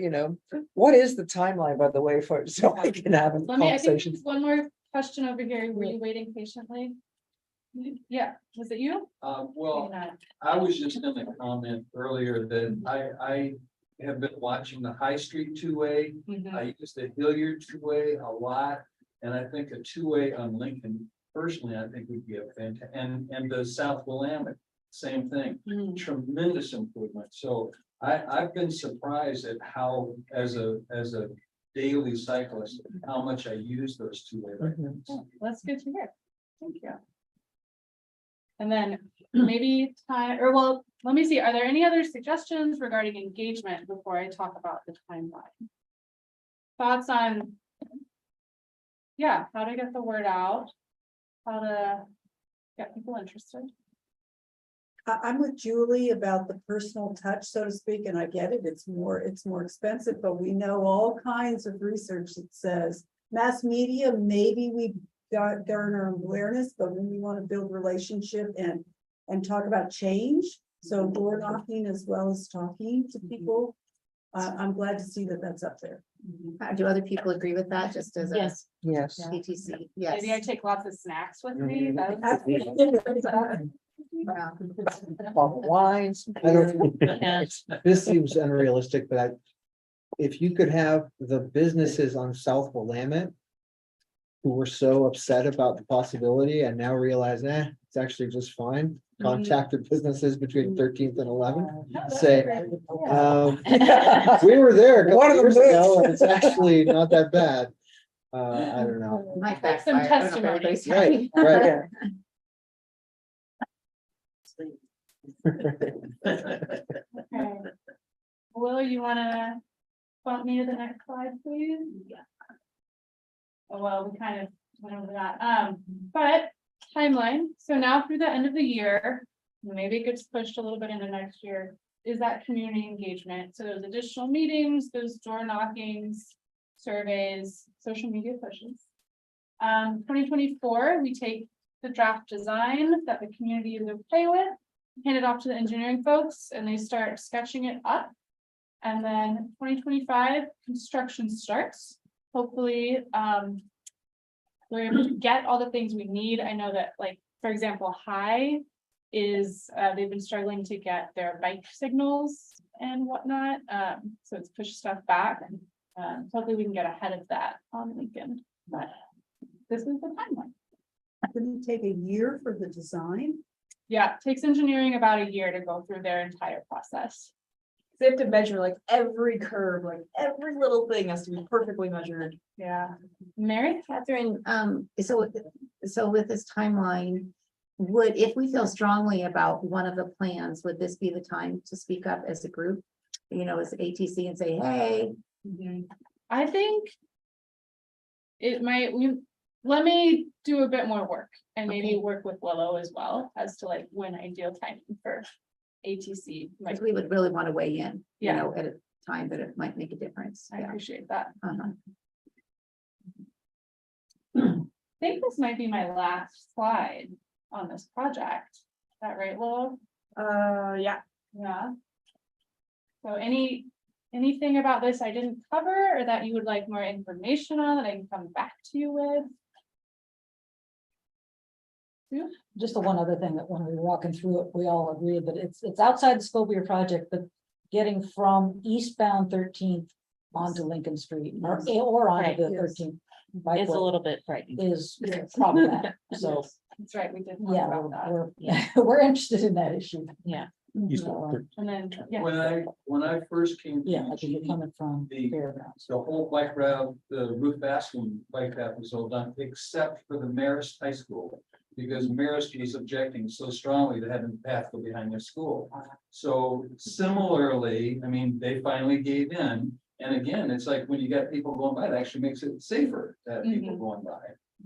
what is the timeline, by the way, so I can have a Let me, I think conversation? there's one more question over here. Were you waiting patiently? Yeah, was it you? Well, Maybe not. I was just gonna comment earlier that I have been watching the High Street two-way. Mhm. I use the Hilliard two-way a lot, and I think a two-way on Lincoln, personally, I think would be a fantastic, and the South Willamette, same thing, Mm. tremendous improvement. So I've been surprised at how, as a daily cyclist, how much I use those two-way lanes. Oh, that's good to hear. Thank you. And then maybe time, or well, let me see, are there any other suggestions regarding engagement before I talk about the timeline? Thoughts on? Yeah, how to get the word out, how to get people interested. I'm with Julie about the personal touch, so to speak, and I get it, it's more expensive, but we know all kinds of research that says mass media, maybe we garner awareness, but when we want to build relationship and talk about change, so door knocking as well as talking to people, I'm glad to see that that's up there. Do other people agree with that, just as a Yes. Yes. PTC? Yes. Maybe I take lots of snacks with me. Wow. Wines. I don't, this seems unrealistic, but if you could have the businesses on South Willamette who were so upset about the possibility and now realize, it's actually just fine. Contact the businesses between 13th and 11th, say, we were there a couple years ago and it's actually not that bad. I don't know. Might Like some backfire. I don't know if everybody's testimony. happy. Right. Okay. Will, you wanna bump me to the next slide, please? Yeah. Oh, well, we kind of went over that, but timeline, so now through the end of the year, maybe it gets pushed a little bit into next year, is that community engagement, so those additional meetings, those door knockings, surveys, social media pushes. 2024, we take the draft design that the community is okay with, hand it off to the engineering folks, and they start sketching it up. And then 2025, construction starts. Hopefully, we're able to get all the things we need. I know that, like, for example, High is, they've been struggling to get their bike signals and whatnot. So it's pushed stuff back. Hopefully we can get ahead of that on Lincoln, but this is the timeline. Didn't it take a year for the design? Yeah, it takes engineering about a year to go through their entire process. They have to measure like every curve, like every little thing has to be perfectly measured. Yeah. Mary? Catherine, so with this timeline, if we feel strongly about one of the plans, would this be the time to speak up as a group? You know, as ATC and say, hey. I think it might, let me do a bit more work and maybe work with Willow as well as to like when ideal timing for ATC. Because we would really want to weigh in, you Yeah. know, at a time that it might make a difference. I Yeah. appreciate that. Uh-huh. I think this might be my last slide on this project. Is that right, Willow? Yeah. Yeah. So anything about this I didn't cover or that you would like more information on that I can come back to you with? Just the one other thing that when we were walking through it, we all agreed that it's outside the scope of your project, but getting from eastbound 13th onto Lincoln Street or onto the Right. 13th. It's a little bit frightening. Is problematic, so, That's right, we did talk yeah, about that. we're interested in that issue. Yeah. So, And then, yeah. When I first came. to yeah, I think you're UG, coming from The- fairgrounds. The whole bike route, the Ruth Baskin bike path was all done, except for the Marist High School. Because Marist was objecting so strongly to having the path go behind their school. So similarly, I mean, they finally gave in. And again, it's like when you got people going by, it actually makes it safer to have people going by.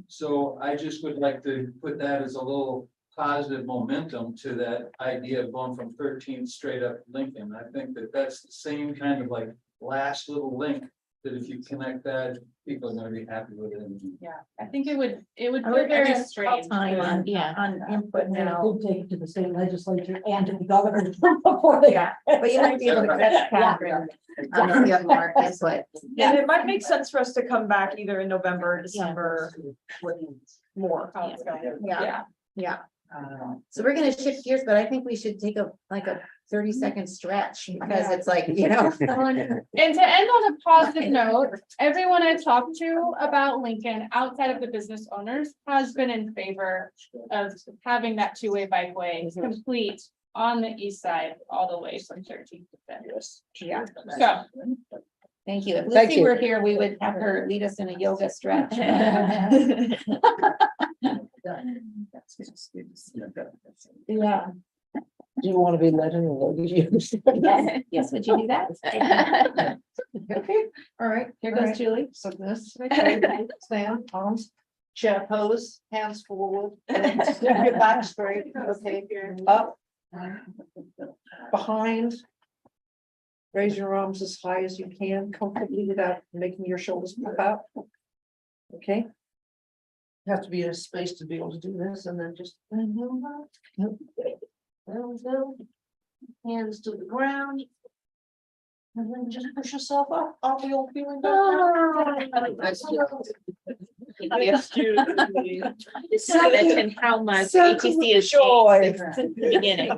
So I just would like to put that as a little positive momentum to that idea of going from 13th straight up Lincoln. I think that that's the same kind of like last little link that if you connect that, people are gonna be happy with it. Yeah, I think it would I feel would- very I would call strange. time on, Yeah. on input And then it now. could take it to the state legislature and to the governor before they. But you might be able to catch Catherine if you have more input. And it might make sense for us to come back either in November or December with more. how it's going. Yeah. Yeah. So we're gonna shift gears, but I think we should take a 30-second stretch because it's like, you know. And to end on a positive note, everyone I've talked to about Lincoln outside of the business owners has been in favor of having that two-way bikeway complete on the east side, all the way from 13th to 5th. Yeah. So. Thank you. If Thank Lucy you. were here, we would have her lead us in a yoga stretch. Yeah. Do you want to be led in or you? Yes, would you do that? Okay, all right, here goes Julie. So this, stand, arms, chair pose, hands forward, your back straight, okay, up, behind. Raise your arms as high as you can comfortably without making your shoulders pop out. Okay. You have to be in a space to be able to do this, and then just. Hands to the ground. And then just push yourself up. Are we all feeling Yes, Julie. Just mention how much Circle ATC of is joy. since the beginning.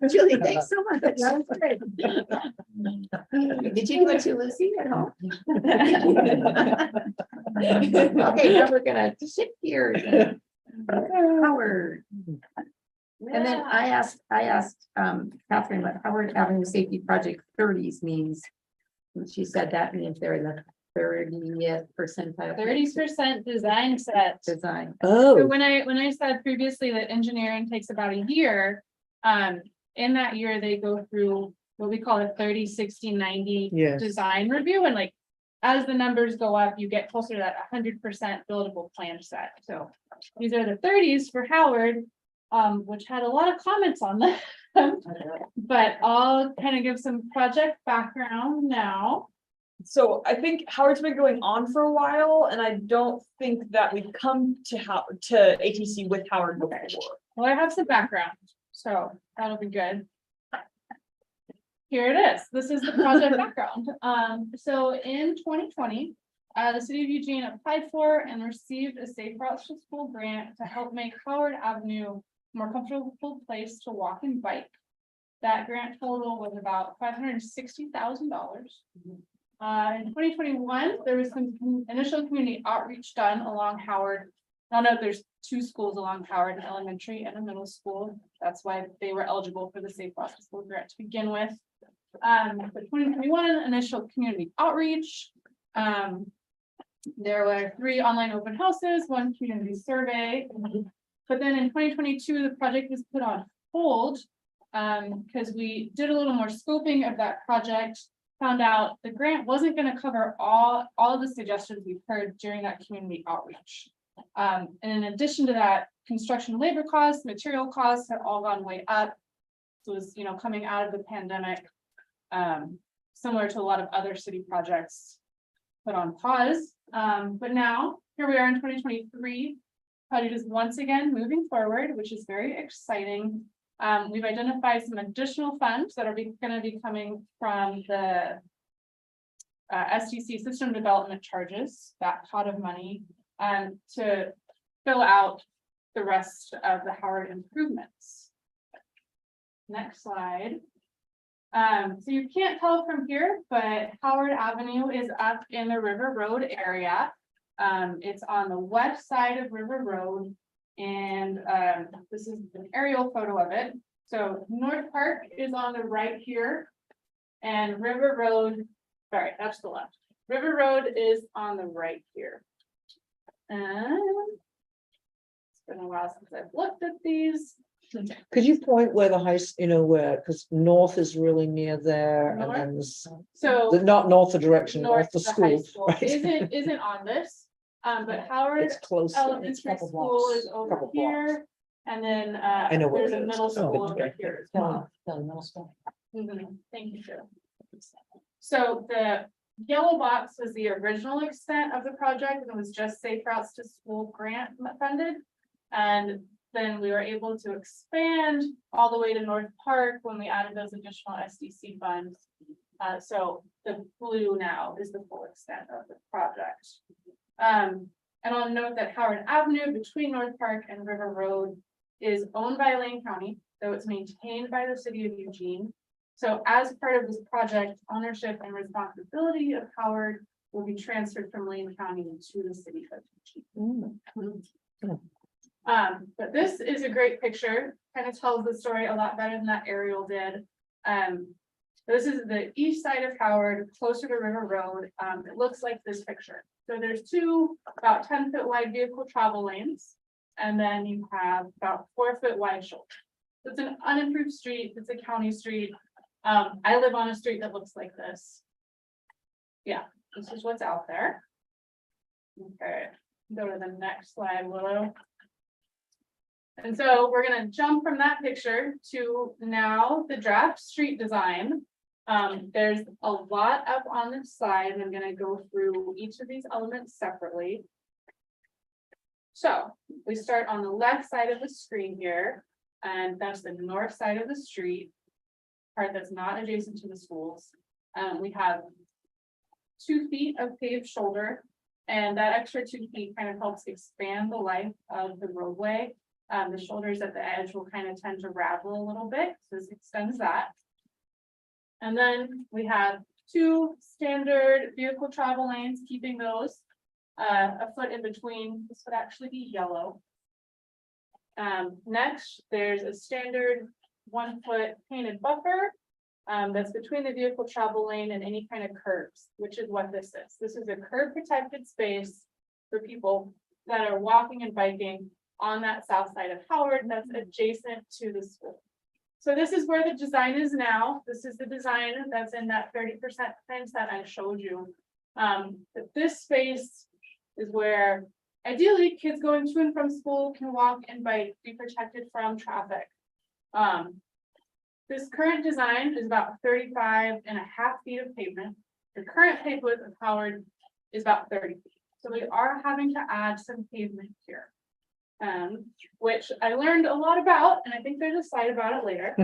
Julie, thanks so much. That was great. Did you do it too, Lucy, at home? Okay, now we're gonna shift gears. Howard. And then I asked Catherine what Howard Avenue Safety Project 30s means. And she said that means they're in the 30th percentile. 30% design set. Design. So Oh, when I said previously that engineering takes about a year, in that year, they go through what we call a 30, 60, 90 Yes. design review, and like, as the numbers go up, you get closer to that 100% buildable plan set. So these are the 30s for Howard, which had a lot of comments on them. But I'll kind of give some project background now. So I think Howard's been going on for a while, and I don't think that we've come to ATC with Howard before. Well, I have some background, so that'll be good. Here it is. This is the project background. So in 2020, the city of Eugene applied for and received a Safe Routes to School grant to help make Howard Avenue a more comfortable place to walk and bike. That grant total was about $560,000. In 2021, there was some initial community outreach done along Howard. Now note there's two schools along Howard, an elementary and a middle school. That's why they were eligible for the Safe Routes to School grant to begin with. But 2021 initial community outreach. There were 3 online open houses, 1 community survey. But then in 2022, the project was put on hold because we did a little more scoping of that project. Found out the grant wasn't going to cover all of the suggestions we've heard during that community outreach. And in addition to that, construction labor costs, material costs had all gone way up. So it was, coming out of the pandemic, similar to a lot of other city projects put on pause. But now here we are in 2023. Project is once again moving forward, which is very exciting. We've identified some additional funds that are going to be coming from the SDC system development charges, that pot of money, to fill out the rest of the Howard improvements. Next slide. So you can't tell from here, but Howard Avenue is up in the River Road area. It's on the west side of River Road. And this is an aerial photo of it. So North Park is on the right here. And River Road, sorry, that's the left. River Road is on the right here. And it's been a while since I've looked at these. could you point where the where, because north is really near there, and North? then there's, So not north the direction, north the the high school. right? isn't on this. But Howard It's close. It's a Elementary couple School blocks, is over couple blocks. here. And then know where there's it a is. middle school Oh, over okay. here as well. Thank you, Joe. So the yellow box was the original extent of the project, and it was just Safe Routes to School grant funded. And then we were able to expand all the way to North Park when we added those additional SDC funds. So the blue now is the full extent of the project. And I'll note that Howard Avenue between North Park and River Road is owned by Lane County, though it's maintained by the city of Eugene. So as part of this project, ownership and responsibility of Howard will be transferred from Lane County to the city of Eugene. But this is a great picture, kind of tells the story a lot better than that aerial did. This is the east side of Howard, closer to River Road. It looks like this picture. So there's 2 about 10-foot wide vehicle travel lanes. and then you have about 4-foot wide shoulder. It's an unimproved street, it's a county street. I live on a street that looks like this. Yeah, this is what's out there. Okay, go to the next slide, Willow. And so we're gonna jump from that picture to now the draft street design. There's a lot up on this slide, and I'm gonna go through each of these elements separately. So we start on the left side of the screen here, and that's the north side of the street, part that's not adjacent to the schools. We have 2 feet of paved shoulder, and that extra 2 feet kind of helps expand the life of the roadway. The shoulders at the edge will kind of tend to ravel a little bit, so this extends that. And then we have 2 standard vehicle travel lanes, keeping those a foot in between. This would actually be yellow. Next, there's a standard 1-foot painted buffer that's between the vehicle travel lane and any kind of curbs, which is what this is. This is a curb protected space for people that are walking and biking on that south side of Howard that's adjacent to the school. So this is where the design is now. This is the design that's in that 30% plans that I showed you. But this space is where ideally kids going to and from school can walk and bike, be protected from traffic. This current design is about 35.5 feet of pavement. The current paved width of Howard is about 30 feet. So we are having to add some pavement here. Which I learned a lot about, and I think there's a slide about it later.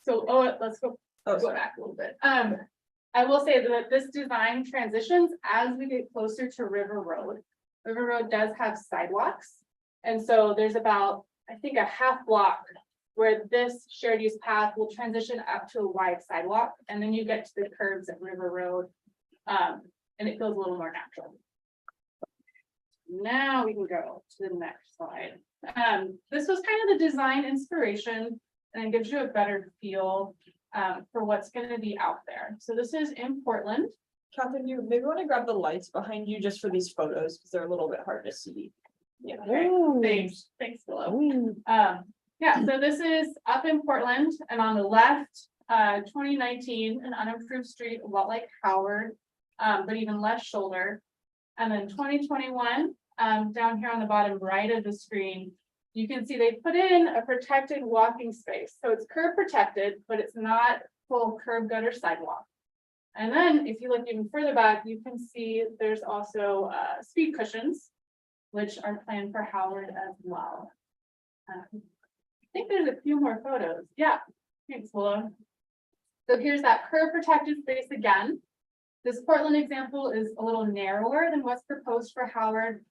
Let's go back a little bit. I will say that this design transitions as we get closer to River Road. River Road does have sidewalks, and so there's about, I think, a half block where this shared use path will transition up to a wide sidewalk, and then you get to the curbs at River Road, and it feels a little more natural. Now we can go to the next slide. This was kind of the design inspiration, and it gives you a better feel for what's going to be out there. So this is in Portland. Catherine, you maybe want to grab the lights behind you just for these photos, because they're a little bit hard to see. Yeah, okay. Thanks, Willow. Yeah, so this is up in Portland, and on the left, 2019, an unimproved street, a lot like Howard, but even less shoulder. And then 2021, down here on the bottom right of the screen, you can see they put in a protected walking space. So it's curb protected, but it's not full curb gutter sidewalk. And then if you look even further back, you can see there's also speed cushions, which are planned for Howard as well. I think there's a few more photos. Yeah, thanks, Willow. So here's that curb protected space again. This Portland example is a little narrower than what's proposed for Howard.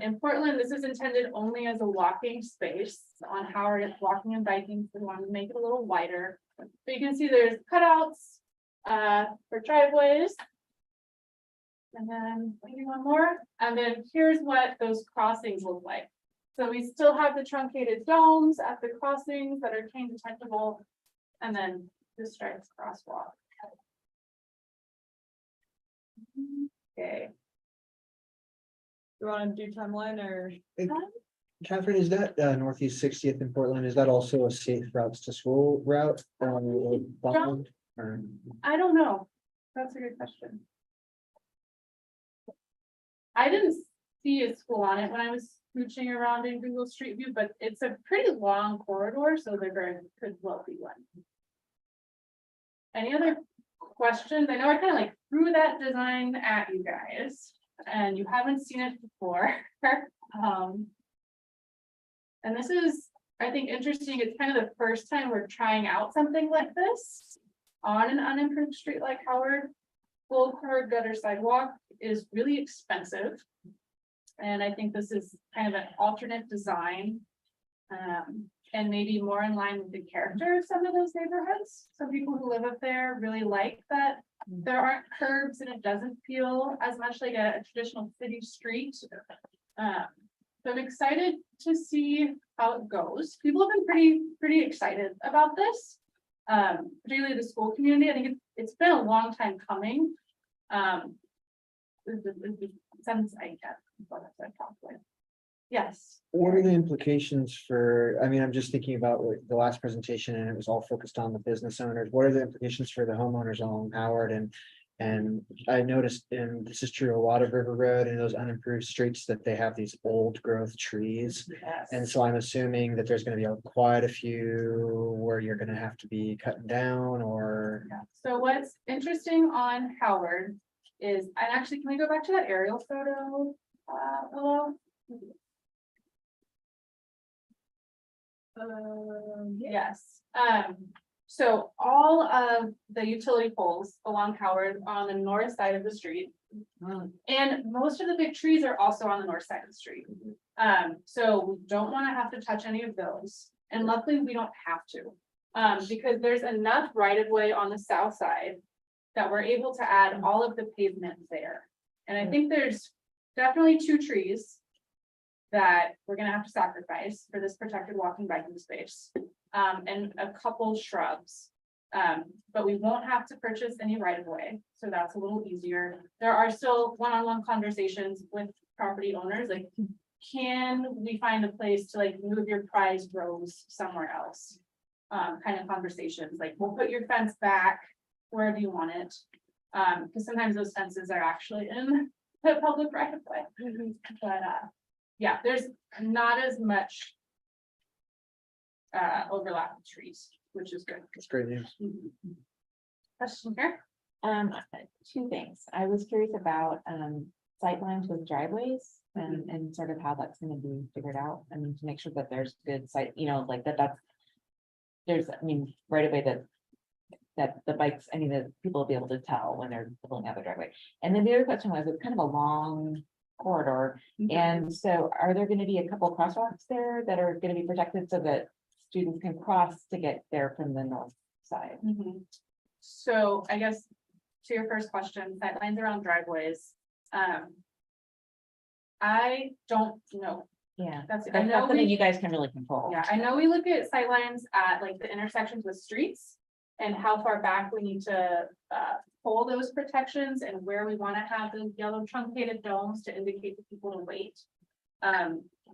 In Portland, this is intended only as a walking space. On Howard, it's walking and biking, so we wanted to make it a little wider. But you can see there's cutouts for driveways. And then maybe one more. And then here's what those crossings look like. So we still have the truncated domes at the crossings that are chain detectable, and then the striped crosswalk. Okay. You want to do timeline or? Catherine, is that Northeast 60th in Portland? Is that also a safe routes to school route? Or I don't know. That's a good question. I didn't see a school on it when I was mooching around in Google Street View, but it's a pretty long corridor, so there could well be one. Any other questions? I know I kind of like threw that design at you guys, and you haven't seen it before. And this is, I think, interesting. It's kind of the first time we're trying out something like this on an unimproved street like Howard. Full curb gutter sidewalk is really expensive. And I think this is kind of an alternate design. And maybe more in line with the character of some of those neighborhoods. Some people who live up there really like that there aren't curbs and it doesn't feel as much like a traditional city street. So I'm excited to see how it goes. People have been pretty excited about this, particularly the school community. I think it's been a long time coming. Since I talked with Yes. What are the implications for, I mean, I'm just thinking about what the last presentation and it was all focused on the business owners. What are the implications for the homeowners along Howard and I noticed, and this is true a lot of River Road and those unimproved streets that they have these old growth trees. And so I'm assuming that there's gonna be quite a few where you're gonna have to be cutting down or. So what's interesting on Howard is, and actually, can we go back to that aerial photo? Willow? Yes, so all of the utility poles along Howard are on the north side of the street. And most of the big trees are also on the north side of the street. So we don't want to have to touch any of those. And luckily, we don't have to. Because there's enough right of way on the south side that we're able to add all of the pavement there. And I think there's definitely 2 trees that we're gonna have to sacrifice for this protected walking biking space. And a couple shrubs. But we won't have to purchase any right of way, so that's a little easier. There are still one-on-one conversations with property owners, like, can we find a place to like move your prized rows somewhere else? Kind of conversations, like, we'll put your fence back wherever you want it. Because sometimes those fences are actually in the public right of way. But yeah, there's not as much overlap with trees, which is good. That's great news. Question here? 2 things. I was curious about, sightlines with driveways and sort of how that's gonna be figured out. I mean, to make sure that there's good sight, you know, like that's. There's, I mean, right away that the bikes, I mean, that people will be able to tell when they're pulling out the driveway. And then the other question was, it's kind of a long corridor. And so are there gonna be a couple crosswalks there that are gonna be protected so that students can cross to get there from the north side? So I guess to your first question, sightlines around driveways. I don't know. Yeah, That's, I that's know not something we, you guys can really control. yeah, I know we look at sightlines at like the intersections with streets. And how far back we need to pull those protections and where we want to have the yellow truncated domes to indicate to people to wait.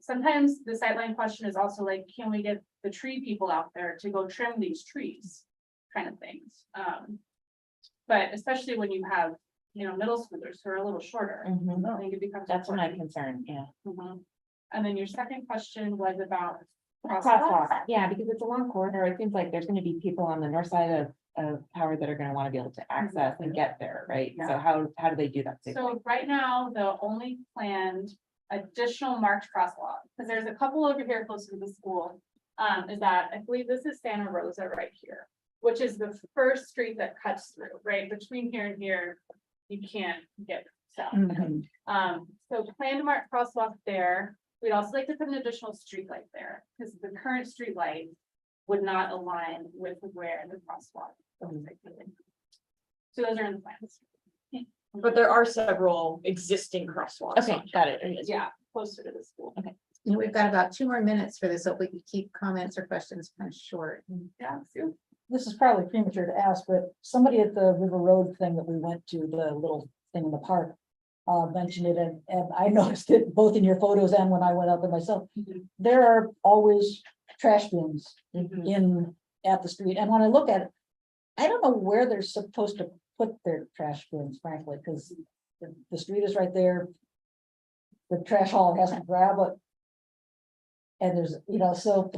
Sometimes the sightline question is also like, can we get the tree people out there to go trim these trees? Kind of things. But especially when you have, you know, middle schoolers who are a little shorter. I think it becomes. That's my important. concern, yeah. And then your second question was about Crosswalk, yeah, because it's a long corridor. It seems like there's gonna be people on the north side of Howard that are gonna wanna be able to access and get there, right? So how do they do that safely? So right now, the only planned additional marked crosswalk, because there's a couple over here closer to the school. Is that, I believe this is Santa Rosa right here, which is the first street that cuts through, right? Between here and here, you can't get south. So planned marked crosswalk there. We'd also like to put an additional street light there, because the current street light would not align with where the crosswalk is. So those are in the plans. But there are several existing crosswalks. Okay, got it. Yeah, closer to the school. Okay. And we've got about 2 more minutes for this, so we can keep comments or questions kind of short. Yeah, Sue. This is probably premature to ask, but somebody at the River Road thing that we went to, the little thing in the park. Mentioned it and I noticed it both in your photos and when I went out there myself. There are always trash bins at the street. And when I look at it, I don't know where they're supposed to put their trash bins, frankly, because the street is right there. The trash hauler has to grab it. And there's, you know, so,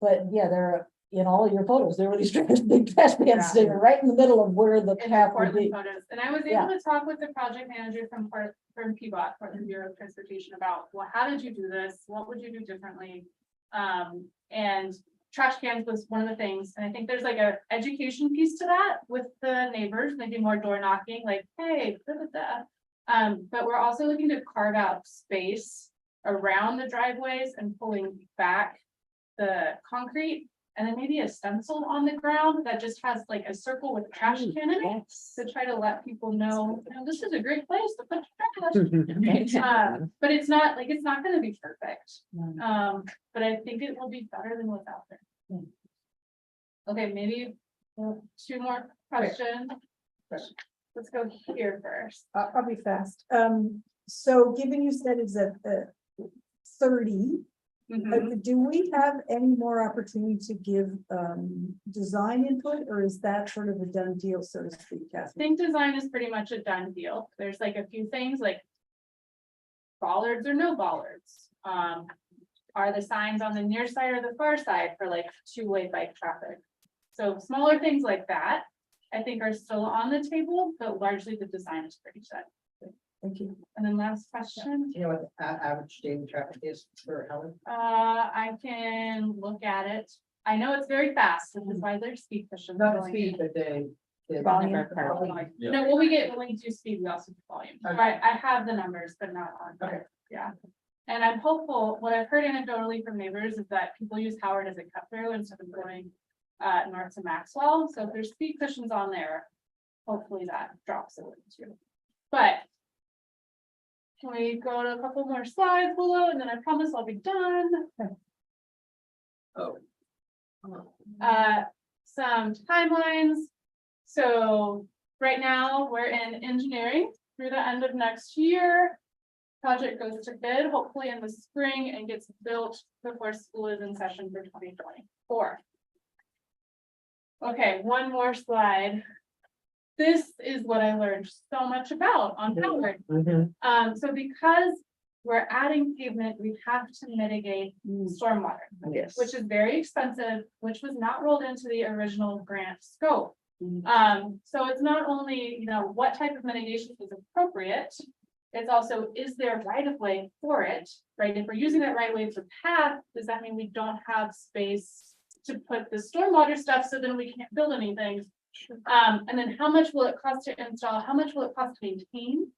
but yeah, there are, in all of your photos, there were these big trash bins sitting right in the middle of where the In the path would Portland be. photos, and I was able to talk with the project manager from PBOT, Portland Bureau of Transportation, about, well, how did you do this? What would you do differently? And trash cans was one of the things, and I think there's like a education piece to that with the neighbors, maybe more door knocking, like, hey, but we're also looking to carve out space around the driveways and pulling back the concrete. And then maybe a stencil on the ground that just has like a circle with trash can in it, to try to let people know, you know, this is a great place to put your trash. But it's not like, it's not gonna be perfect. But I think it will be better than what's out there. Okay, maybe 2 more questions. Let's go here first. I'll be fast. So given you said it's a 30. Mhm. Do we have any more opportunity to give design input, or is that sort of a done deal, so to speak, I Catherine? think design is pretty much a done deal. There's like a few things like bollards or no bollards. Are the signs on the near side or the far side for like two-way bike traffic? So smaller things like that, I think are still on the table, but largely the design is pretty set. Thank you. And then last question, Do you know what the average daily traffic is for Helen? I can look at it. I know it's very fast, which is why there's speed cushions. Not the going speed, in. but the Volume. number of cars. Yeah. No, when we do speed, we also do volume. Okay. I have the numbers, but not on. Okay. Yeah. And I'm hopeful, what I've heard anecdotally from neighbors is that people use Howard as a cut through instead of going north to Maxwell. So if there's speed cushions on there, hopefully that drops it too. But can we go to a couple more slides below and then I promise I'll be done. Oh. Some timelines. So right now, we're in engineering through the end of next year. Project goes to bid, hopefully in the spring, and gets built before school is in session for 2024. Okay, one more slide. This is what I learned so much about on Howard. So because we're adding pavement, we have to mitigate stormwater, Yes. which is very expensive, which was not rolled into the original grant scope. So it's not only, you know, what type of mitigation is appropriate, it's also, is there right of way for it, right? If we're using that right of way for path, does that mean we don't have space to put the stormwater stuff, so then we can't build anything? And then how much will it cost to install? How much will it cost to maintain?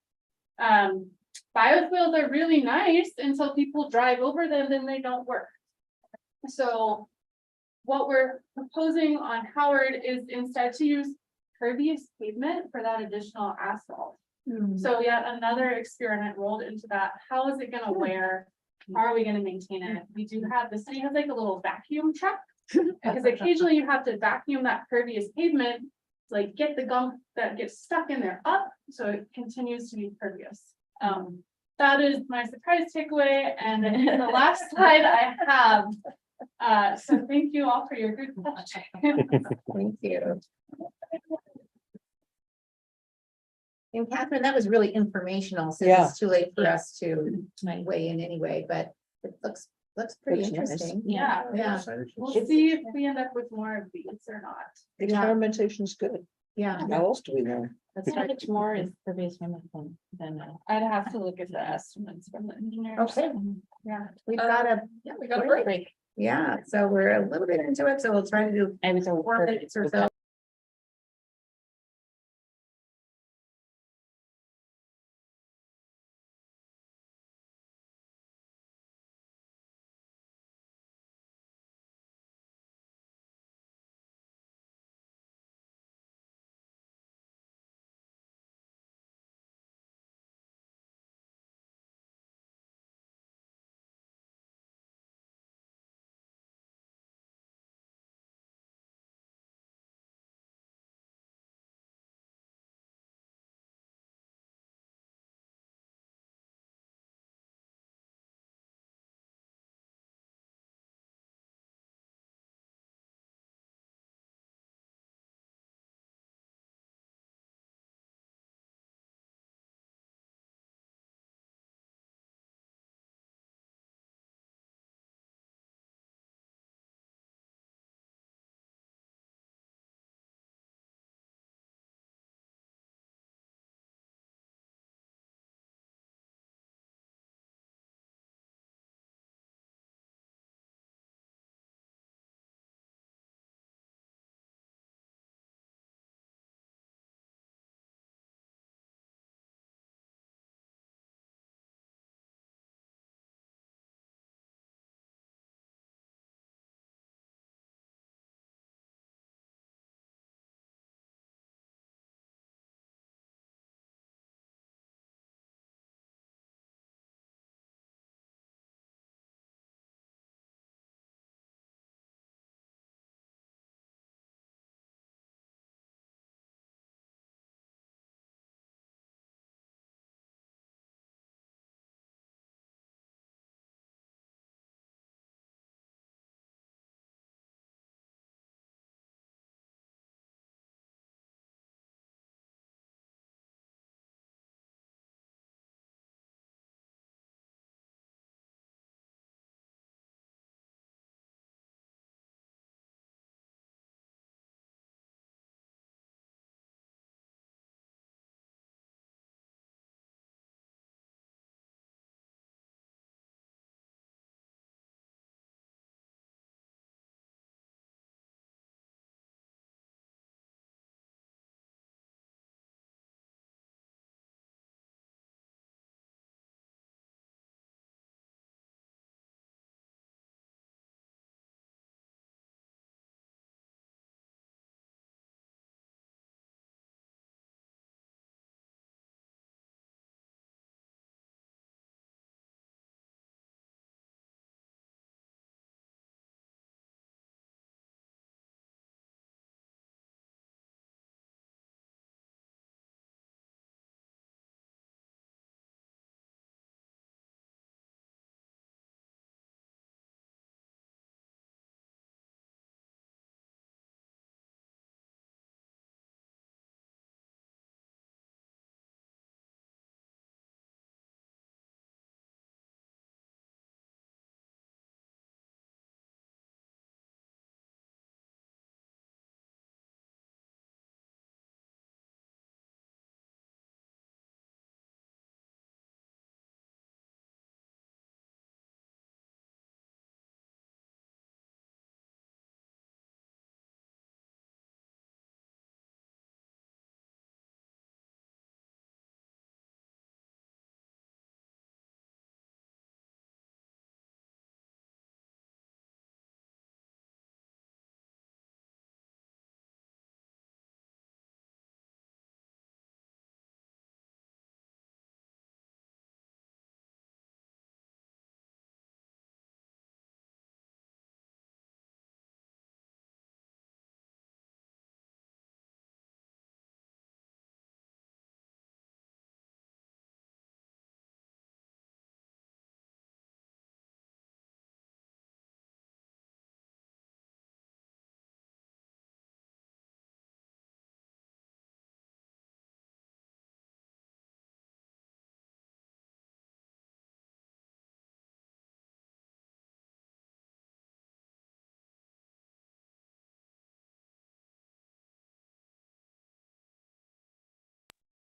Biofuels are really nice until people drive over them, then they don't work. So what we're proposing on Howard is instead to use pervious pavement for that additional asphalt. So yet another experiment rolled into that. How is it gonna wear? How are we gonna maintain it? We do have, the city has like a little vacuum truck. Because occasionally you have to vacuum that pervious pavement, to like get the gunk that gets stuck in there up, so it continues to be pervious. That is my surprise takeaway, and in the last slide I have. So thank you all for your good questions. Thank you. And Catherine, that was really informational, since Yeah. it's too late for us to weigh in anyway, but it looks pretty Looks nice. interesting. Yeah. Yeah, We'll see if we end up with more of these or not. Experimentation's good. yeah. How else do we learn? That's how much more is pervious than I'd have to look at the estimates from the engineers. Okay. Yeah. We've got a break. Yeah, so we're a little bit into it, so we'll try to do I was 4 minutes or so.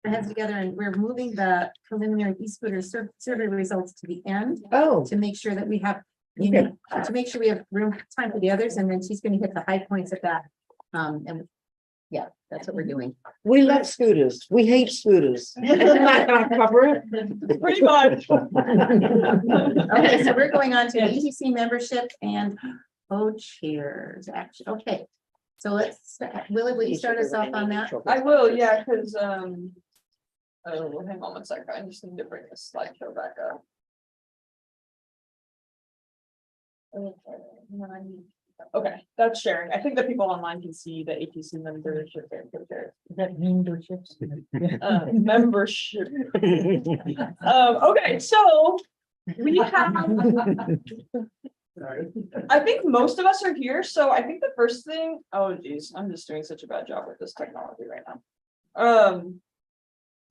our heads together and we're moving the preliminary e-scooter survey results to the end Oh, to make sure that we have, to make sure we have time for the others, and then she's gonna hit the high points of that. And yeah, that's what we're doing. we love scooters. We hate scooters. Isn't that gonna cover it? Pretty much. Okay, so we're going on to ETC membership and co-chairs action. Okay. So let's, Willie, will you start us off on that? I will, yeah, because, oh, hang on one second, I just need to bring this slideshow back up. Okay, that's sharing. I think the people online can see the ATC membership and co-chairs. That memberships. Membership. Okay, so we have. I think most of us are here, so I think the first thing, oh geez, I'm just doing such a bad job with this technology right now.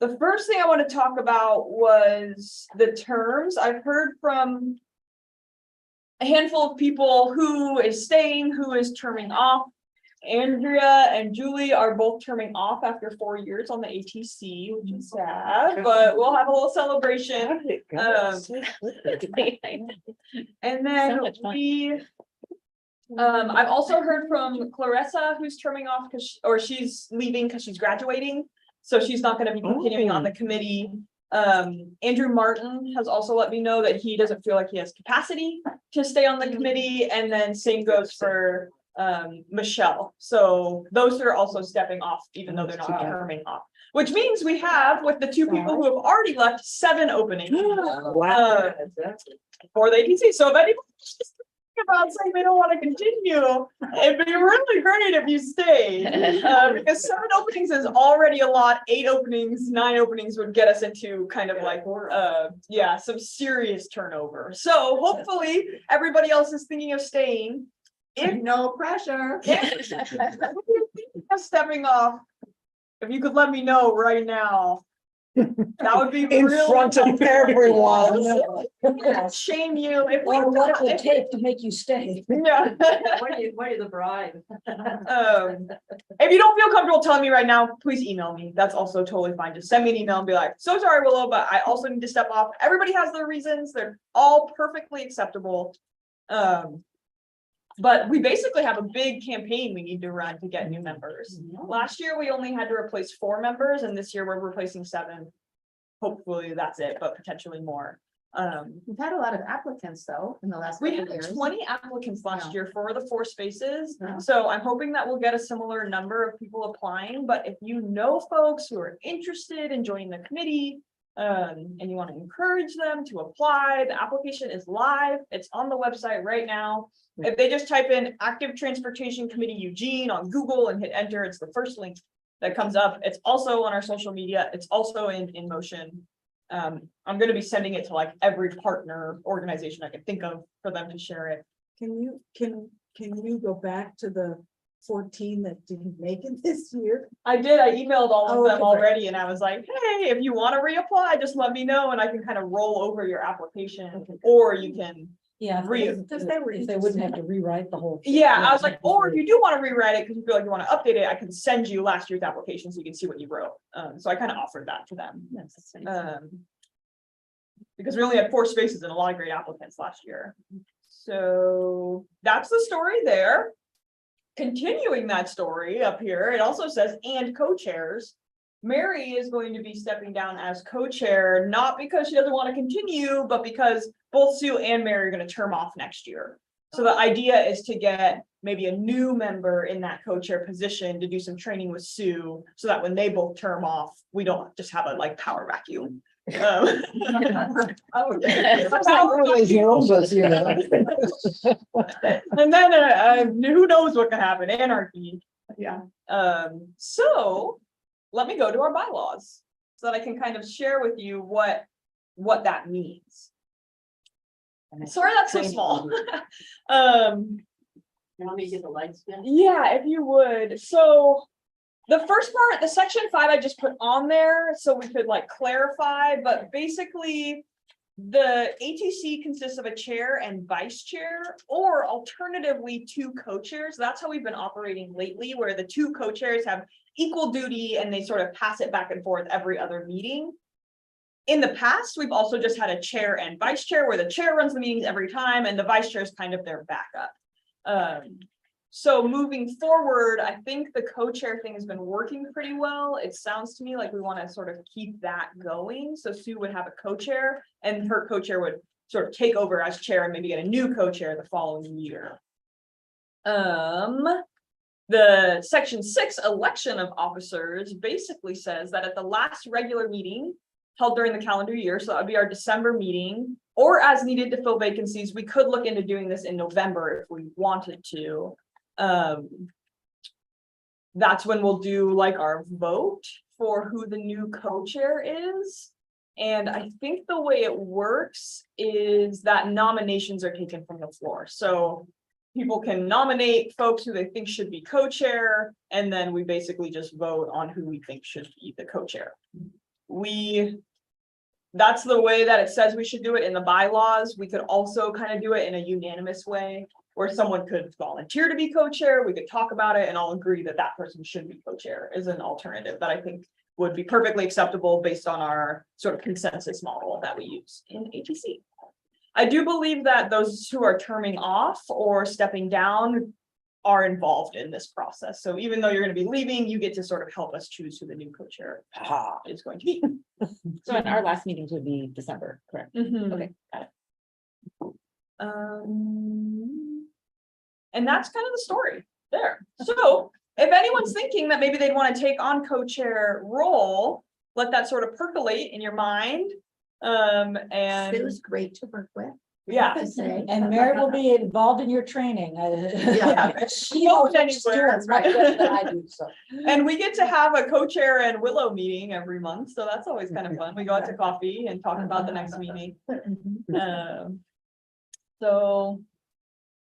The first thing I want to talk about was the terms. I've heard from a handful of people who is staying, who is terming off. Andrea and Julie are both terming off after 4 years on the ATC, which is sad, but we'll have a little celebration. And then I've also heard from Clarissa, who's terming off or she's leaving because she's graduating. So she's not going to be continuing on the committee. Andrew Martin has also let me know that he doesn't feel like he has capacity to stay on the committee. And then same goes for Michelle. So those are also stepping off, even though they're not terming off, which means we have, with the 2 people who have already left, 7 openings Wow. for the ATC. So if anybody's just thinking about saying they don't want to continue, it'd be really great if you stayed, because 7 openings is already a lot. 8 openings, 9 openings would get us into kind of like yeah, some serious turnover. So hopefully everybody else is thinking of staying. If No pressure. stepping off, if you could let me know right now, that would be In really front of helpful. everyone. Shame you if we Well, what it would take to make you stay. yeah. What are the bribe? If you don't feel comfortable telling me right now, please email me. That's also totally fine. Just send me an email and be like, so sorry, Willow, but I also need to step off. Everybody has their reasons. They're all perfectly acceptable. But we basically have a big campaign we need to run to get new members. Last year, we only had to replace 4 members, and this year we're replacing 7. Hopefully that's it, but potentially more. We've had a lot of applicants though in the last We couple had of years. 20 applicants last year for the 4 spaces. Yeah. So I'm hoping that we'll get a similar number of people applying, but if you know folks who are interested in joining the committee, and you want to encourage them to apply, the application is live. It's on the website right now. If they just type in Active Transportation Committee Eugene on Google and hit enter, it's the first link that comes up. It's also on our social media. It's also in Motion. I'm going to be sending it to like every partner organization I can think of for them to share it. Can you go back to the 14 that didn't make it this year? I did. I emailed all of Oh, them okay. already and I was like, hey, if you want to reapply, just let me know and I can kind of roll over your application, or you can. Yeah. Because If they wouldn't have to rewrite the whole. Yeah, I was like, or if you do want to rewrite it because you feel like you want to update it, I can send you last year's application so you can see what you wrote. So I kind of offered that to them. Because we only had 4 spaces and a lot of great applicants last year. So that's the story there. Continuing that story up here, it also says and co-chairs. Mary is going to be stepping down as co-chair, not because she doesn't want to continue, but because both Sue and Mary are going to term off next year. So the idea is to get maybe a new member in that co-chair position to do some training with Sue, so that when they both term off, we don't just have a like power vacuum. And then who knows what can happen? Anarchy. Yeah. So let me go to our bylaws so that I can kind of share with you what that means. Sorry, that's so small. You want me to get the lights down? Yeah, if you would. So the first part, the section 5, I just put on there so we could like clarify, but basically the ATC consists of a chair and vice chair, or alternatively 2 co-chairs. That's how we've been operating lately, where the 2 co-chairs have equal duty and they sort of pass it back and forth every other meeting. In the past, we've also just had a chair and vice chair where the chair runs the meetings every time and the vice chair is kind of their backup. So moving forward, I think the co-chair thing has been working pretty well. It sounds to me like we want to sort of keep that going. So Sue would have a co-chair and her co-chair would sort of take over as chair and maybe get a new co-chair the following year. The section 6 election of officers basically says that at the last regular meeting held during the calendar year, so that would be our December meeting, or as needed to fill vacancies, we could look into doing this in November if we wanted to. That's when we'll do like our vote for who the new co-chair is. And I think the way it works is that nominations are taken from the floor. So people can nominate folks who they think should be co-chair, and then we basically just vote on who we think should be the co-chair. That's the way that it says we should do it in the bylaws. We could also kind of do it in a unanimous way where someone could volunteer to be co-chair. We could talk about it and all agree that that person should be co-chair is an alternative that I think would be perfectly acceptable based on our sort of consensus model that we use in ATC. I do believe that those who are terming off or stepping down are involved in this process. So even though you're going to be leaving, you get to sort of help us choose who the new co-chair is going to be. So in our last meetings would be December, correct? Mhm. Okay, got it. And that's kind of the story there. So if anyone's thinking that maybe they'd want to take on co-chair role, let that sort of percolate in your mind. And Sue's great to work with. yeah, to say. And Mary will be involved in your training. Yeah. She knows what she's doing Anywhere, much better than I do, so. and we get to have a co-chair and Willow meeting every month, so that's always kind of fun. We go out to coffee and talk about the next meeting. So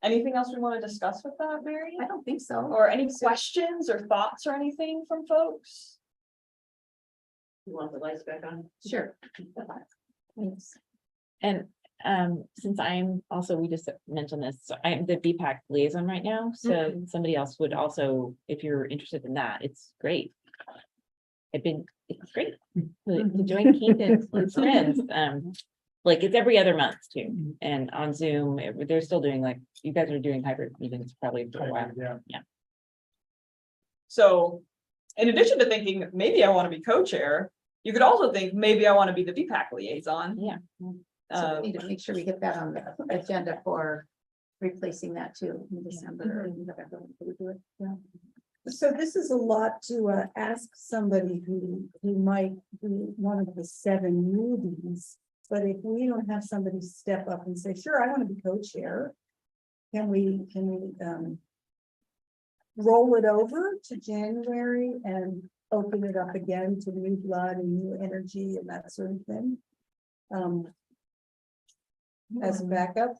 anything else we want to discuss with that, Mary? I don't think so. Or any questions or thoughts or anything from folks? You want the lights back on? Sure. Thanks. And since I'm also, we just mentioned this, so I'm the BPAC liaison right now, so somebody else would also, if you're interested in that, it's great. It's great to join Keith and his friends. Like it's every other month too, and on Zoom, they're still doing like, you guys are doing hybrid meetings probably for a while. Yeah. So in addition to thinking, maybe I want to be co-chair, you could also think, maybe I want to be the BPAC liaison. Yeah. So we need to make sure we get that on the agenda for replacing that too in December or November. We do it. Yeah. So this is a lot to ask somebody who might be one of the 7 newbies. But if we don't have somebody step up and say, sure, I want to be co-chair, can we roll it over to January and open it up again to new blood and new energy and that sort of thing? As a backup?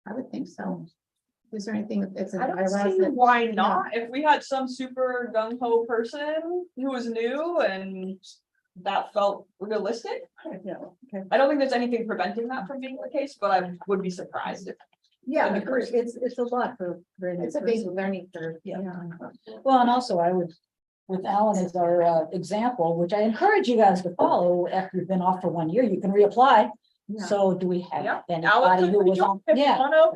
I would think so. Is there anything that's in I the don't bylaws see that- why not. If we had some super gung ho person who was new and that felt realistic. Yeah, okay. I don't think there's anything preventing that from being the case, but I would be surprised if. Yeah, That'd of be course, great. it's a lot for. a new It's a big person. learning curve. Yeah. Well, and also I would, with Alan as our example, which I encourage you guys to follow after you've been off for 1 year, you can reapply. Yeah. So do we Yeah. have anybody Alex, who was on? if you Yeah. wanna-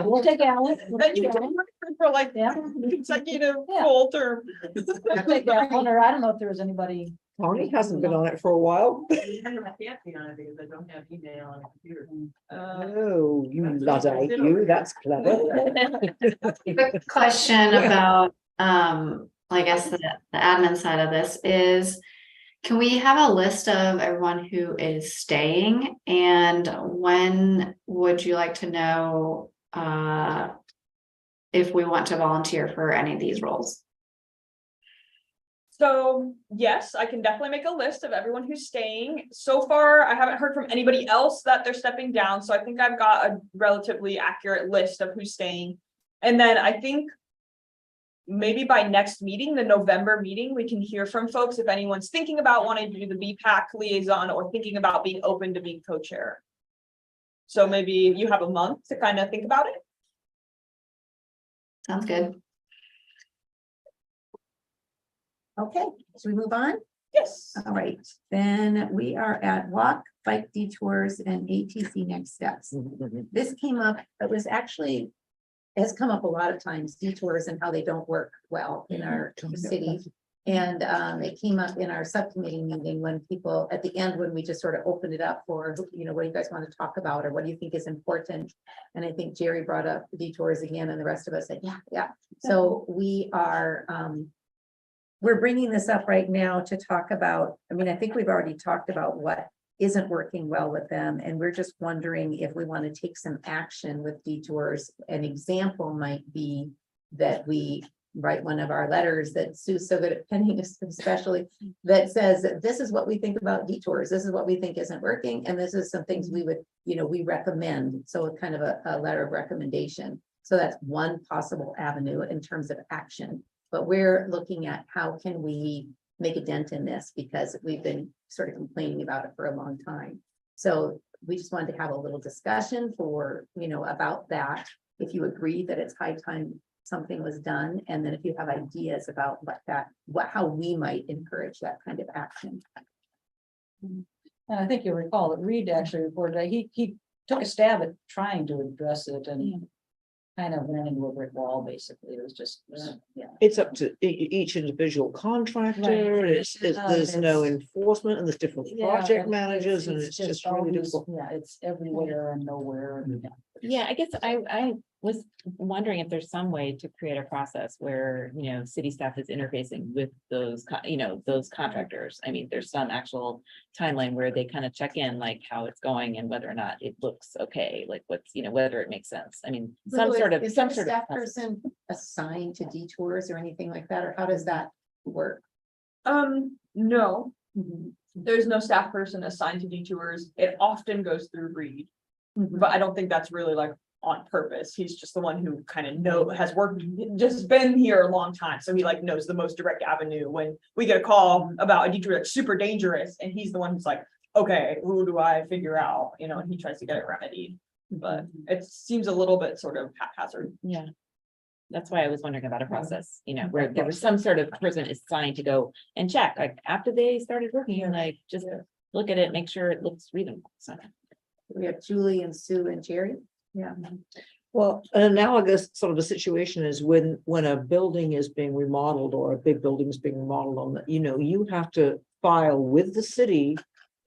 We'll take Alan. Then you can work for like Yeah. consecutive Yeah. full term. We'll take Alan, or I don't know if there was anybody. Tony hasn't been on it for a while. I can't be on it because I don't have email on the computer. Oh, you Luddite, you, that's clever. Quick question about, I guess the admin side of this is, can we have a list of everyone who is staying? And when would you like to know, if we want to volunteer for any of these roles? So yes, I can definitely make a list of everyone who's staying. So far, I haven't heard from anybody else that they're stepping down. So I think I've got a relatively accurate list of who's staying. And then I think maybe by next meeting, the November meeting, we can hear from folks if anyone's thinking about wanting to do the BPAC liaison or thinking about being open to being co-chair. So maybe you have a month to kind of think about it. Sounds good. Okay, so we move on? Yes. All right, then we are at walk, bike detours and ATC next steps. This came up, it was actually, has come up a lot of times, detours and how they don't work well in our city. And it came up in our subcommittee meeting when people, at the end, when we just sort of opened it up for, you know, what do you guys want to talk about, or what do you think is important? And I think Jerry brought up detours again, and the rest of us said, yeah. So we are, we're bringing this up right now to talk about, I mean, I think we've already talked about what isn't working well with them, and we're just wondering if we want to take some action with detours. An example might be that we write one of our letters that Sue's so good at penning, especially, that says, this is what we think about detours, this is what we think isn't working, and this is some things we would, you know, we recommend. So it's kind of a letter of recommendation. So that's one possible avenue in terms of action. But we're looking at how can we make a dent in this, because we've been sort of complaining about it for a long time. So we just wanted to have a little discussion for, you know, about that. If you agree that it's high time something was done, and then if you have ideas about how we might encourage that kind of action. And I think you'll recall that Reed actually reported that he took a stab at trying to address it and kind of ran into a brick wall, basically. It was just, yeah. It's up to each individual contractor, Right. there's no enforcement, and there's different Yeah, project and managers, and it's just really always- difficult. Yeah, it's everywhere and nowhere. And, Yeah, I guess I was wondering if there's some way to create a process where, you know, city staff is interfacing with those, you know, those contractors. I mean, there's some actual timeline where they kind of check in, like how it's going and whether or not it looks okay, like what's, you know, whether it makes sense. I mean, So some is- sort of, is some there a sort of. staff process. person assigned to detours or anything like that, or how does that work? No, there's no staff person assigned to detours. It often goes through Reed, but I don't think that's really like on purpose. He's just the one who kind of has worked, just been here a long time. So he like knows the most direct avenue when we get a call about a detour that's super dangerous, and he's the one who's like, okay, who do I figure out? You know, and he tries to get it remedied. But it seems a little bit sort of haphazard. Yeah. That's why I was wondering about a process, you know, where there was some sort of person assigned to go and check, like after they started working, like just look at it, make sure it looks reasonable. So. We have Julie and Sue and Jerry. Yeah. Well, an analogous sort of a situation is when a building is being remodeled, or a big building is being remodeled on the, you know, you have to file with the city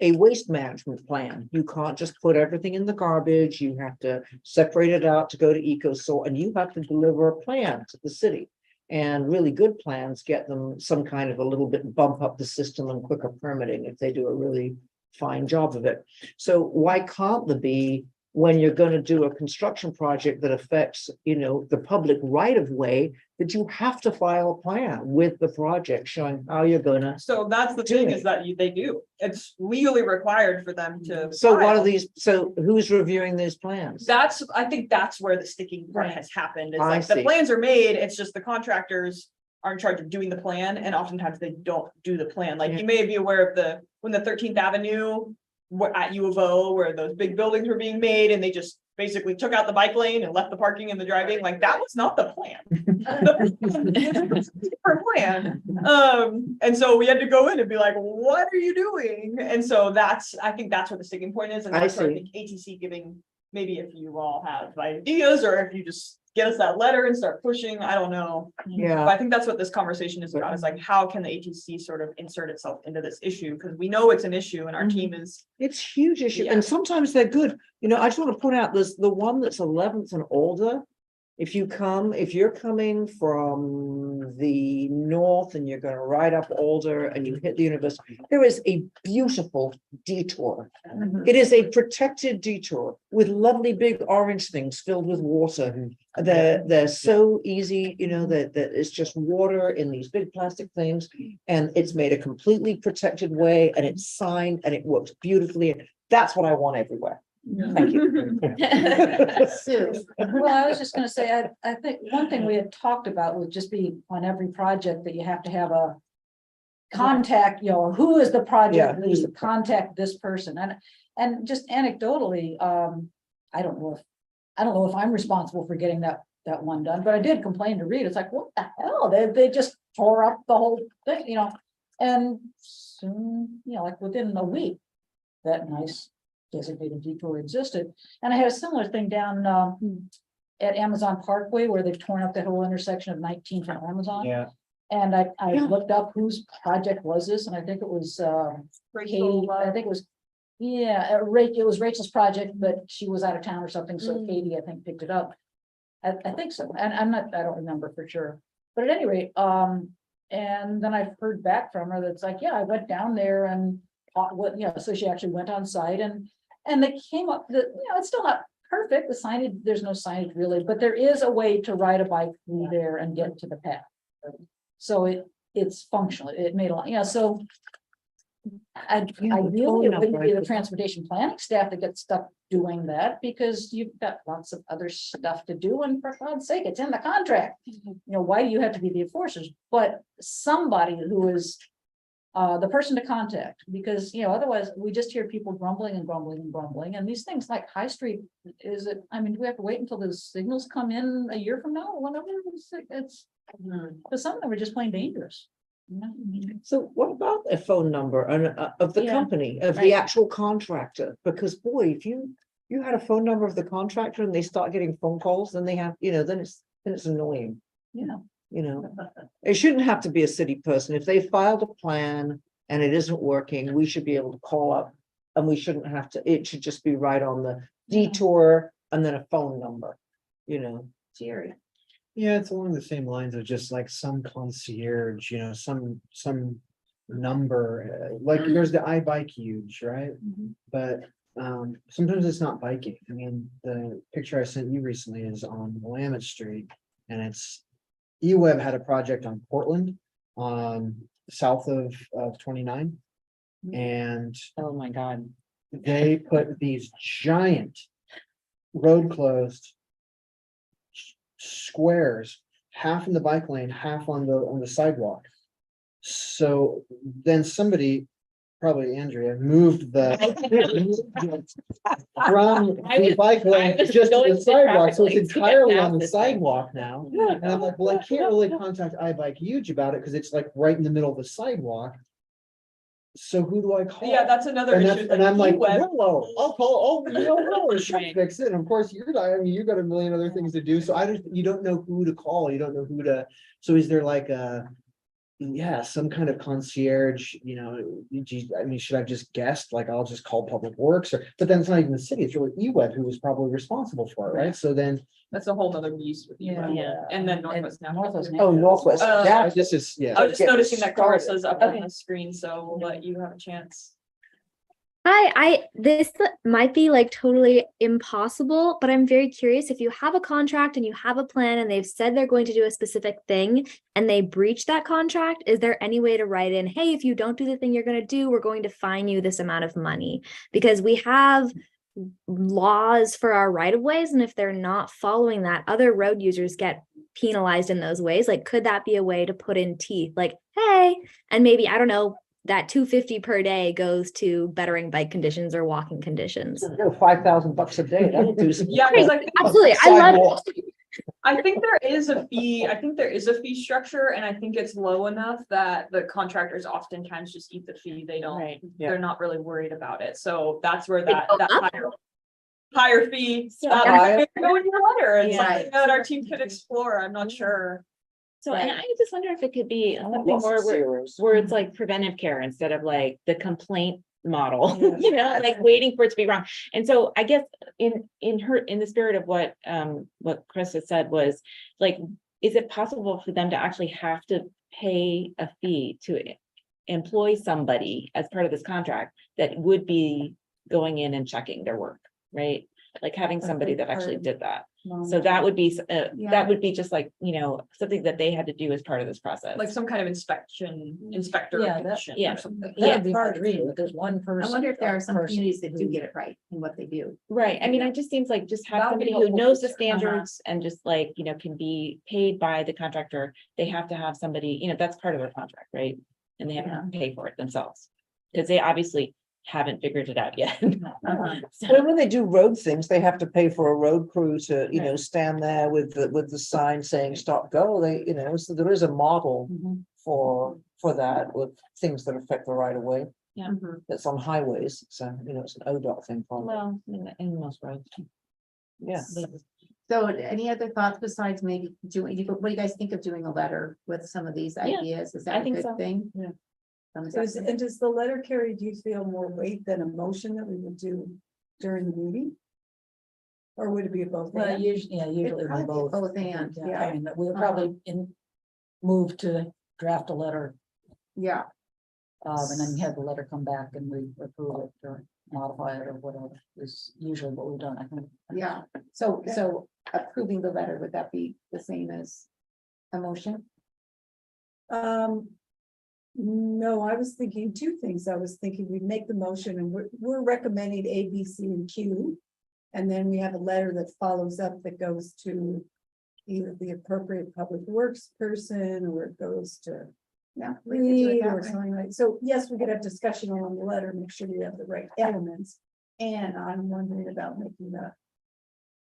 a waste management plan. You can't just put everything in the garbage. You have to separate it out to go to EcoSort, and you have to deliver a plan to the city. And really good plans get them some kind of a little bit bump up the system and quicker permitting if they do a really fine job of it. So why can't there be, when you're going to do a construction project that affects, you know, the public right of way, that you have to file a plan with the project showing how you're gonna. So that's the thing, is that they do. It's legally required for them to. So what file. are these, so who's reviewing these plans? I think that's where the sticking point has happened. It's I like the see. plans are made, it's just the contractors are in charge of doing the plan, and oftentimes they don't do the plan. Like Yeah. you may be aware of when the 13th Avenue at U of O, where those big buildings were being made, and they just basically took out the bike lane and left the parking and the driving, like that was not the plan. It's a different plan. And so we had to go in and be like, what are you doing? And so I think that's where the sticking point is. And I that's where I see. think ATC giving, maybe if you all have ideas, or if you just get us that letter and start pushing, I don't know. But Yeah, I think that's what this conversation is about, is like, how can the ATC sort of insert itself into this issue? Because we know it's an issue and our team is, it's huge issue, Yeah. and sometimes they're good. You know, I just want to point out, there's the one that's 11th and older. If you're coming from the north and you're gonna ride up Alder and you hit the university, there is a beautiful detour. It is a protected detour with lovely big orange things filled with water. They're so easy, you know, that it's just water in these big plastic things, and it's made a completely protected way, and it's signed, and it works beautifully. That's what I want everywhere. Thank you. Sue. Well, I was just gonna say, I think one thing we had talked about would just be on every project that you have to have a contact, you know, who is the project Yeah. lead, contact this person, and just anecdotally, I don't know if I'm responsible for getting that one done, but I did complain to Reed. It's like, what the hell? They just tore up the whole thing, and soon, like within a week, that nice designated detour existed. And I had a similar thing down, at Amazon Parkway where they've torn up that whole intersection of 19th and Amazon. Yeah, And I looked up whose project was this, and I think it was, Katie, I think it was, yeah, it was Rachel's project, but she was out of town or something, so Katie, I think, picked it up. I think so, and I don't remember for sure, but at any rate, and then I've heard back from her that's like, yeah, I went down there and, so she actually went on site and they came up, it's still not perfect, the signage, there's no signage really, but there is a way to ride a bike through there and get to the path. So it's functional, it made a lot, so ideally, it wouldn't be the transportation planning staff that gets stuck doing that, because you've got lots of other stuff to do, and for God's sake, it's in the contract. Why do you have to be the enforcers? But somebody who is the person to contact, because, otherwise we just hear people grumbling and grumbling and grumbling, and these things like High Street, do we have to wait until the signals come in a year from now, or whenever it's, because some of them are just plain dangerous. So what about a phone number and of the Yeah, company, of the right. actual contractor? Because boy, if you had a phone number of the contractor and they start getting phone calls, then they have, then it's annoying. Yeah. It shouldn't have to be a city person. If they filed a plan and it isn't working, we should be able to call up, and we shouldn't have to, it should just be right on the detour and then a phone number, Jerry. yeah, it's along the same lines of just like some concierge, some number, like there's the iBike huge, right? But sometimes it's not biking. I mean, the picture I sent you recently is on Willamette Street, and it's eWeb had a project on Portland, south of 29. And Oh, my God. they put these giant road closed squares, half in the bike lane, half on the sidewalk. So then somebody, probably Andrea, moved the from the bike lane was just to going the to sidewalk, so traffic it's lanes to get entirely past on the this thing. sidewalk now. And I'm like, well, I can't really contact iBike Huge about it because it's like right in the middle of the sidewalk. So who do I call? Yeah, that's another And issue. that's, and I'm like, eWeb. Willow, I'll call, Willow, she'll fix it. And of course, you've got a million other things to do. So you don't know who to call. You don't know who to, so is there like some kind of concierge, should I just guess, like, I'll just call Public Works but then it's not even the city, it's really eWeb who was probably responsible for it, right? So then, That's a whole nother beast with eWeb. Yeah. And then Northwest now. Northwest, Uh, this is, yeah. I was just Get noticing that started. Carissa's up on the screen, so we'll let you have a chance. Hi, this might be like totally impossible, but I'm very curious if you have a contract and you have a plan and they've said they're going to do a specific thing and they breach that contract, is there any way to write in, hey, if you don't do the thing you're going to do, we're going to fine you this amount of money? Because we have laws for our right of ways, and if they're not following that, other road users get penalized in those ways. Like, could that be a way to put in teeth? Like, hey, and maybe, I don't know, that $250 per day goes to bettering bike conditions or walking conditions. $5,000 a day, that'll do some. Yeah, because I think Absolutely, I love it. I think there is a fee, structure, and I think it's low enough that the contractors oftentimes just eat the fee. They don't, Right. they're not really worried about it. So that's where They that go up? higher fee. Yeah. Go in your letter. It's Yeah. something that our team could explore. I'm not sure. So, and I just wonder if it could be something more where it's like preventive care instead of like the complaint model, like waiting for it to be wrong. And so I guess in the spirit of what Chris has said was like, is it possible for them to actually have to pay a fee to employ somebody as part of this contract that would be going in and checking their work, right? Like having somebody that actually did that. So that would be, just like, something that they had to do as part of this process. Like some kind of inspector. Yeah, commission or yeah. something. That'd be hard to read, but there's one person. I wonder if there are some person communities that do who- get it right in what they do. Right, I mean, it just seems like just have That would be somebody who helpful knows for the sure. standards and just like, can be paid by the contractor. They have to have somebody, that's part of their contract, right? And they have to pay for it themselves. Because they obviously haven't figured it out yet. So- Well, when they do road things, they have to pay for a road crew to, you know, stand there with the sign saying stop, go, they, you know, so there is a model Mhm. for that with things that affect the right of way. Yeah. That's on highways, so, you know, it's an ODOT thing. probably. Well, in most roads. Yeah. So any other thoughts besides maybe doing, what do you guys think of doing a letter with some of these Yeah, ideas? Is I that a think good so. thing? Yeah. Thumbs up. And does the letter carry, do you feel more weight than a motion that we would do during the meeting? Or would it be both? Well, and? usually, yeah, usually we probably be both. both and, yeah. I mean, we'll probably move to draft a letter, Yeah, and then have the letter come back and we approve it or modify it or whatever is usually what we've done, I think. yeah. So approving the letter, would that be the same as a motion? No, I was thinking two things. I was thinking we'd make the motion and we're recommending A, B, C, and Q. And then we have a letter that follows up that goes to either the appropriate public works person or it goes to Yeah. we could do it Reed that or way. something like, so yes, we could have discussion on the letter, make sure we have the right elements. And I'm wondering about making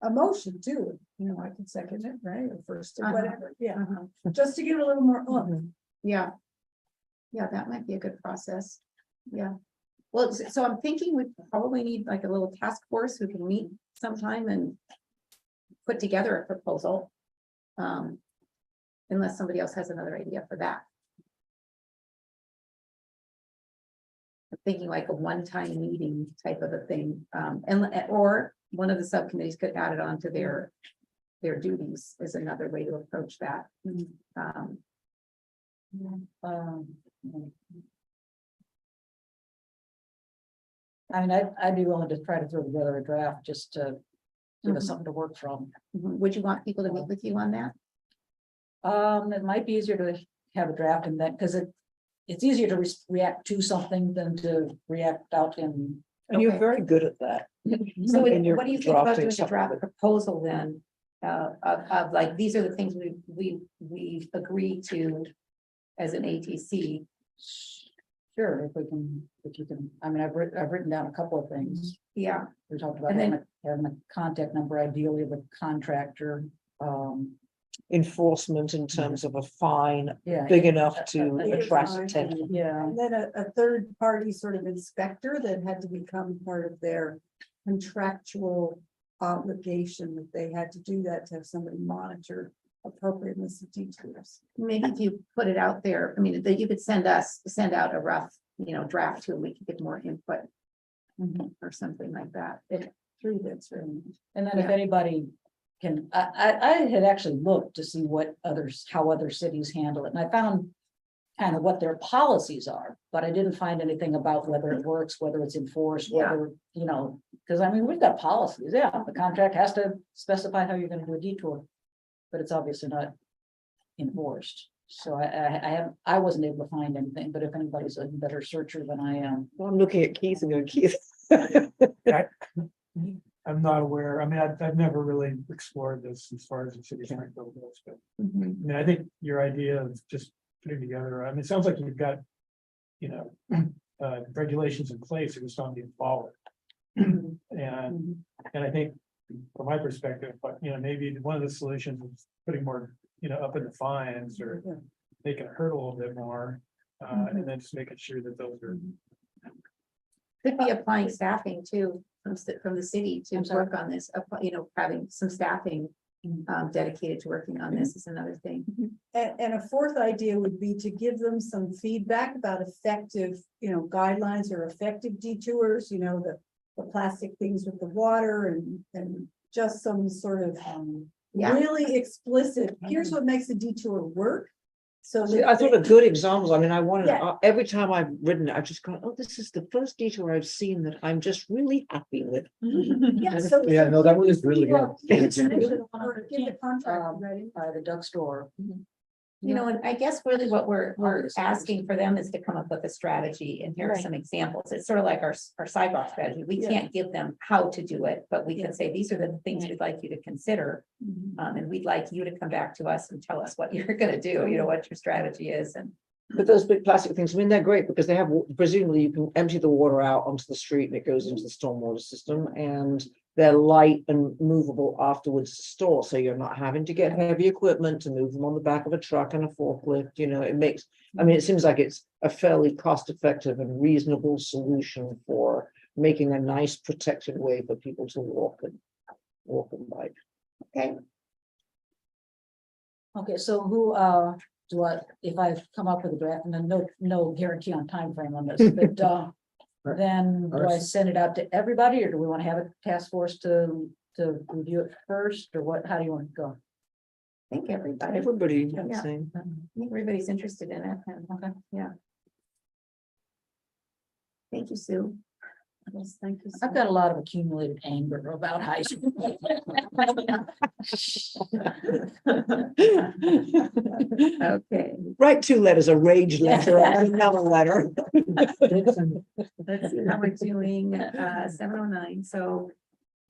a motion too, you know, I can second it, right, or first or Uh-huh. whatever, yeah, just to give it a little more oomph. Yeah. Yeah, that might be a good process. Yeah. Well, so I'm thinking we probably need like a little task force who can meet sometime and put together a proposal. Unless somebody else has another idea for that. I'm thinking like a one-time meeting type of a thing, or one of the subcommittees could add it on to their duties is another way to approach that. I mean, I'd be willing to try to throw together a draft just to give us something to work from. Would you want people to meet with you on that? It might be easier to have a draft in that, because it's easier to react to something than to react out in. And you're Okay. very good at that. So When you're what do you think about drafting doing a draft something. proposal then? Of like, these are the things we agree to as an ATC. Sure, if you can, I mean, I've written down a couple of things. Yeah, We talked about And then- having a contact number ideally of a contractor. Enforcement in terms of a fine Yeah. big enough to Big attract fine. attention. Yeah, And then a third party sort of inspector that had to become part of their contractual obligation that they had to do that to have somebody monitor appropriateness of detours. maybe if you put it out there, I mean, that you could send out a rough, draft to, and we could get more input. Or something like that. Through this, really. and then if Yeah. anybody can, I had actually looked to see how other cities handle it, and I found kind of what their policies are, but I didn't find anything about whether it works, whether it's enforced, Yeah. whether, because I mean, we've got policies, yeah, the contract has to specify how you're gonna do a detour. But it's obviously not enforced, so I wasn't able to find anything, but if anybody's a better searcher than I am. Well, I'm looking at Keith and going, Keith. I'm not aware. I mean, I've never really explored this as far as the city Springfield goes, but I mean, I think your idea of just putting together, I mean, it sounds like you've got, regulations in place, it just don't need followed. And I think from my perspective, but maybe one of the solutions is putting more, up in the fines or make it hurt a little bit more. And then just making sure that those are. Could be applying staffing too, from the city to I'm sorry? work on this, having some staffing. Dedicated to working on this is another thing. And a fourth idea would be to give them some feedback about effective, guidelines or effective detours, the plastic things with the water and just some sort of Yeah. really explicit, here's what makes a detour work. So See, that I thought they- of good examples. I mean, I wanted, Yeah. every time I've ridden it, I've just gone, oh, this is the first detour I've seen that I'm just really happy with. Yeah, so. Yeah, no, that one is really good. Get the contract ready. The duck store. And I guess really what we're asking for them is to come up with a strategy, and here are some examples. It's sort of like our sidewalk strategy. We Yeah. can't give them how to do it, but we can say, these are the things we'd like you to consider. And we'd like you to come back to us and tell us what you're gonna do, what your strategy is, and But those big plastic things, I mean, they're great because they have, presumably you can empty the water out onto the street and it goes into the stormwater system, and they're light and movable afterwards to store, so you're not having to get heavy equipment to move them on the back of a truck and a forklift, you know, it makes, I mean, it seems like it's a fairly cost-effective and reasonable solution for making a nice protected way for people to walk and bike. Okay, Okay, so who, do I, if I've come up with a draft, and then no guarantee on time frame on this, but, then do I send it out to everybody, or do we want to have a task force to review it first, or what, how do you want to go? I think everybody, Everybody, Yeah. same. I think everybody's interested in it. Okay, yeah. Thank you, Sue. Yes, thank you. I've got a lot of accumulated anger about high school. Okay, Write 2 letters, a rage letter and another letter. let's see how we're doing, 7:09, so.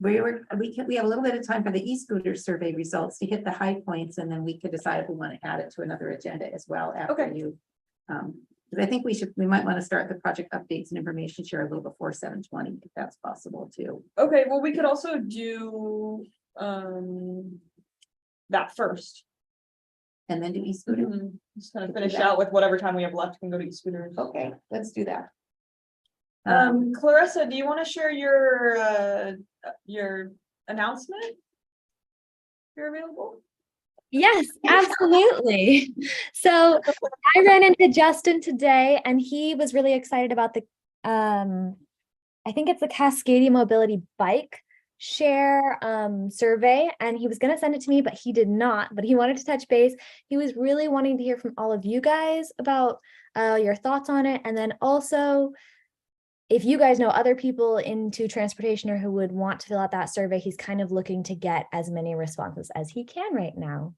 We have a little bit of time for the e-scooter survey results to hit the high points, and then we could decide if we want to add it to another agenda as well after Okay. you. But I think we might want to start the project updates and information share a little before 7:20, if that's possible too. Okay, well, we could also do, that first. And then do e-scooter. Just kind of finish out with whatever time we have left, we can go to e-scooters. Okay, let's do that. Clarissa, do you want to share your announcement? If you're available? Yes, absolutely. So I ran into Justin today and he was really excited about the I think it's the Cascadia Mobility Bike Share survey, and he was going to send it to me, but he did not, but he wanted to touch base. He was really wanting to hear from all of you guys about your thoughts on it, and then also if you guys know other people into transportation or who would want to fill out that survey, he's kind of looking to get as many responses as he can right now.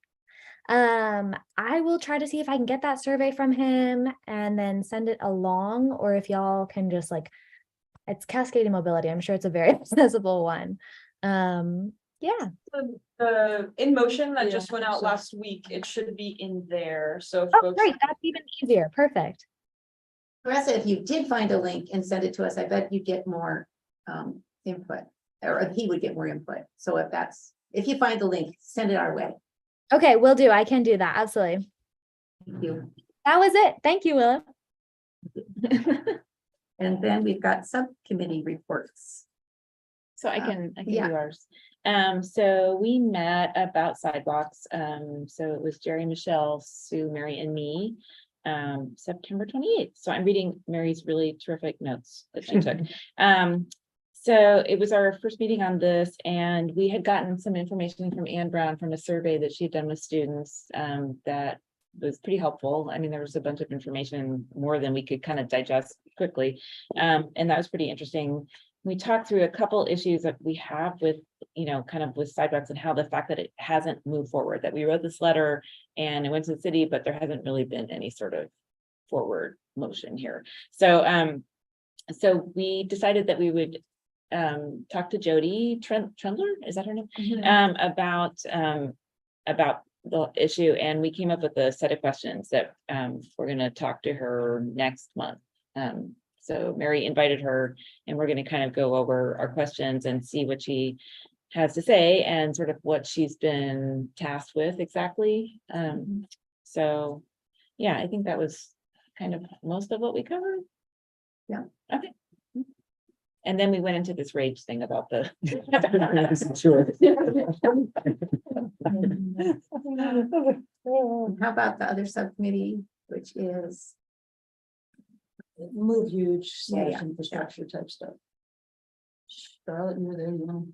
I will try to see if I can get that survey from him and then send it along, or if y'all can just like, it's Cascadia Mobility. I'm sure it's a very accessible one. Yeah. The in motion that Yeah, just went out so- last week, it should be in there, so. if Oh, folks- great. That's even easier. Perfect. Marissa, if you did find a link and send it to us, I bet you'd get more input, or he would get more input. So if you find the link, send it our way. Okay, will do. I can do that. Absolutely. Thank you. That was it. Thank you, Willow. And then we've got subcommittee reports. So I can yeah. do ours. So we met about sidewalks. So it was Jerry, Michelle, Sue, Mary, and me. September 28th. So I'm reading Mary's really terrific notes that she took. So it was our first meeting on this, and we had gotten some information from Ann Brown from a survey that she had done with students that was pretty helpful. I mean, there was a bunch of information, more than we could kind of digest quickly. And that was pretty interesting. We talked through a couple issues that we have with, kind of with sidewalks, and how the fact that it hasn't moved forward, that we wrote this letter and it went to the city, but there hasn't really been any sort of forward motion here. So, so we decided that we would talk to Jody Trendler, is that her name? About the issue, and we came up with a set of questions that we're going to talk to her next month. So Mary invited her, and we're going to kind of go over our questions and see what she has to say and sort of what she's been tasked with exactly. So yeah, I think that was kind of most of what we covered. Yeah. Okay. And then we went into this rage thing about the. Sure. How about the other subcommittee, which is, Move huge Yeah, slash infrastructure type stuff. Charlotte, you were there, you know.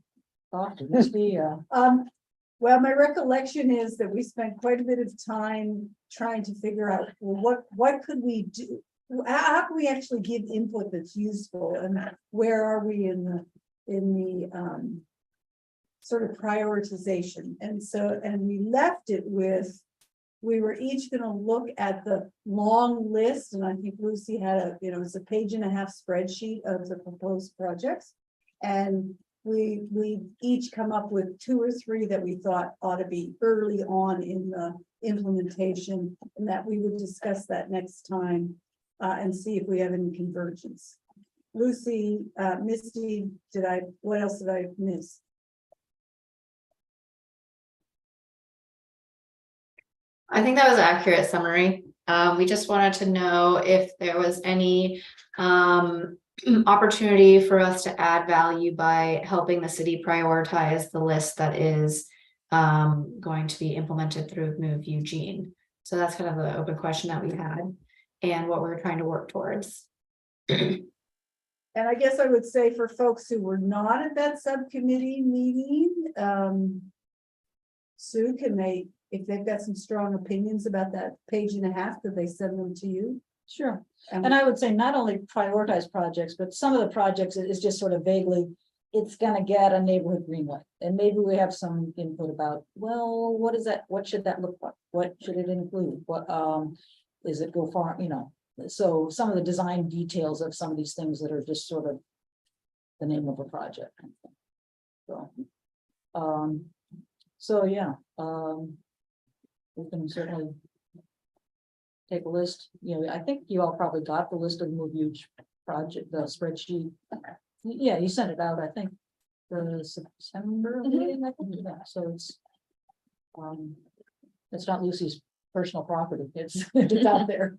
Talk, it must be, Well, my recollection is that we spent quite a bit of time trying to figure out, well, what could we do? How can we actually give input that's useful, and where are we in the sort of prioritization? And we left it with, we were each gonna look at the long list, and I think Lucy had it was a 1.5-page spreadsheet of the proposed projects. And we each come up with 2 or 3 that we thought ought to be early on in the implementation, and that we would discuss that next time, and see if we have any convergence. Lucy, Misty, what else did I miss? I think that was an accurate summary. We just wanted to know if there was any opportunity for us to add value by helping the city prioritize the list that is going to be implemented through Move Eugene. So that's kind of the open question that we had and what we're trying to work towards. And I guess I would say for folks who were not at that subcommittee meeting, Sue, if they've got some strong opinions about that 1.5 pages, could they send them to you? Sure. And I would say not only prioritize projects, but some of the projects is just sort of vaguely, it's gonna get a neighborhood greenway. And maybe we have some input about, well, what is that? What should that look like? What should it include? What, is it go far, so some of the design details of some of these things that are just sort of the name of a project. So yeah, we can certainly take a list, I think you all probably got the list of Move Huge project, the spreadsheet. Yeah, you sent it out, I think, the September meeting, I think, yeah, so it's not Lucy's personal property, it's out there.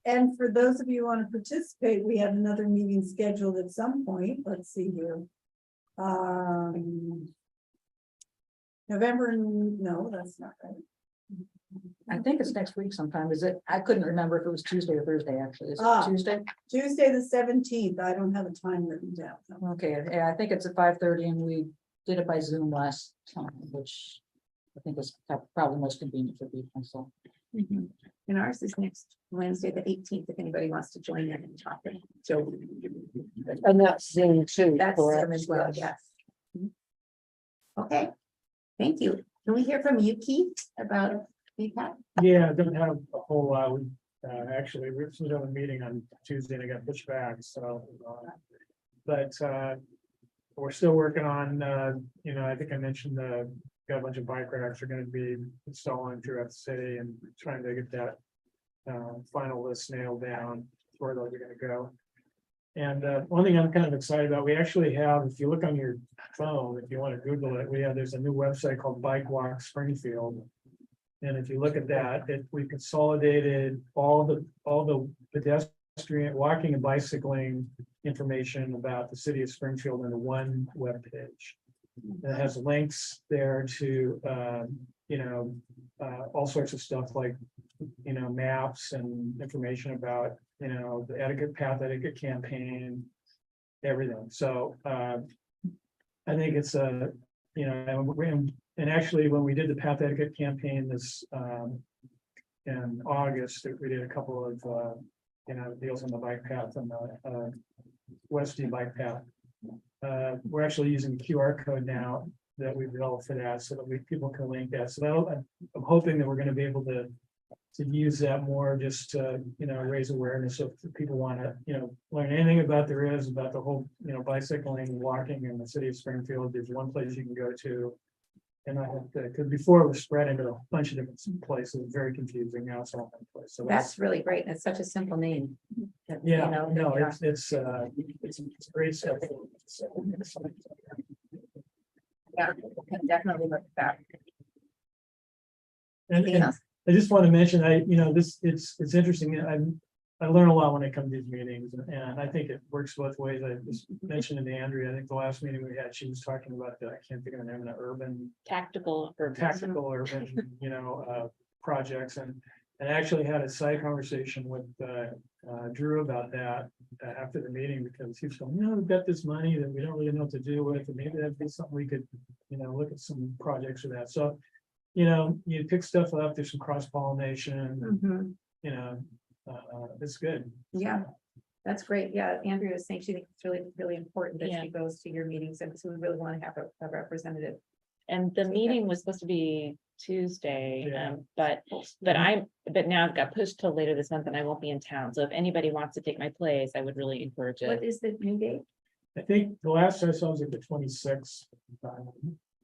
And for those of you who want to participate, we have another meeting scheduled at some point. Let's see here. November, no, that's not right. I think it's next week sometime, is it? I couldn't remember if it was Tuesday or Thursday, actually, is Ah. it Tuesday? Tuesday, the 17th. I don't have a time written down. Okay, yeah, I think it's at 5:30 and we did it by Zoom last time, which I think is probably most convenient for people, so. And ours is next Wednesday, the 18th, if anybody wants to join in and talk. So And that's Zoom too, that's Zoom correct? as well, yes. Okay, thank you. Can we hear from you, Keith, about VCAT? Yeah, I don't have a whole lot. We actually, we're supposed to have a meeting on Tuesday and I got pushed back, so. But we're still working on, I think I mentioned got a bunch of bike racks are gonna be installing throughout the city and trying to get that final list nailed down where those are gonna go. And one thing I'm kind of excited about, we actually have, if you look on your phone, if you want to Google it, there's a new website called Bike Walk Springfield. And if you look at that, we consolidated all the pedestrian, walking and bicycling information about the city of Springfield into one webpage. It has links there to, all sorts of stuff like, maps and information about, the path etiquette campaign, everything. So, I think it's and actually, when we did the path etiquette campaign in August, we did a couple of, deals on the bike path and the Westy bike path. We're actually using QR code now that we've developed for that so that people can link that. So I'm hoping that we're going to be able to use that more just to, raise awareness of people want to, learn anything about about the whole, bicycling, walking in the city of Springfield. There's one place you can go to. And because before it was spread into a bunch of different places, very confusing. Now it's all one place. So That's really great. It's such a simple name. yeah, no, it's great stuff. Yeah, can definitely look at that. And Anything else? I just want to mention, it's interesting. I learn a lot when I come to these meetings and I think it works both ways. I just mentioned to Andrea, I think the last meeting we had, she was talking about I can't think of the name, the urban Tactical or projects and actually had a side conversation with Drew about that after the meeting because he was going, we've got this money that we don't really know what to do with, and maybe that'd be something we could, look at some projects for that. So, you pick stuff up, there's some cross pollination, it's good. Yeah, that's great. Yeah, Andrea was saying she thinks it's really, really important that Yeah. she goes to your meetings, and so we really want to have a representative. And the meeting was supposed to be Tuesday, Yeah. but now it got pushed till later this month and I won't be in town. So if anybody wants to take my place, I would really encourage What it. is the new date? I think the last I saw was like the 26th.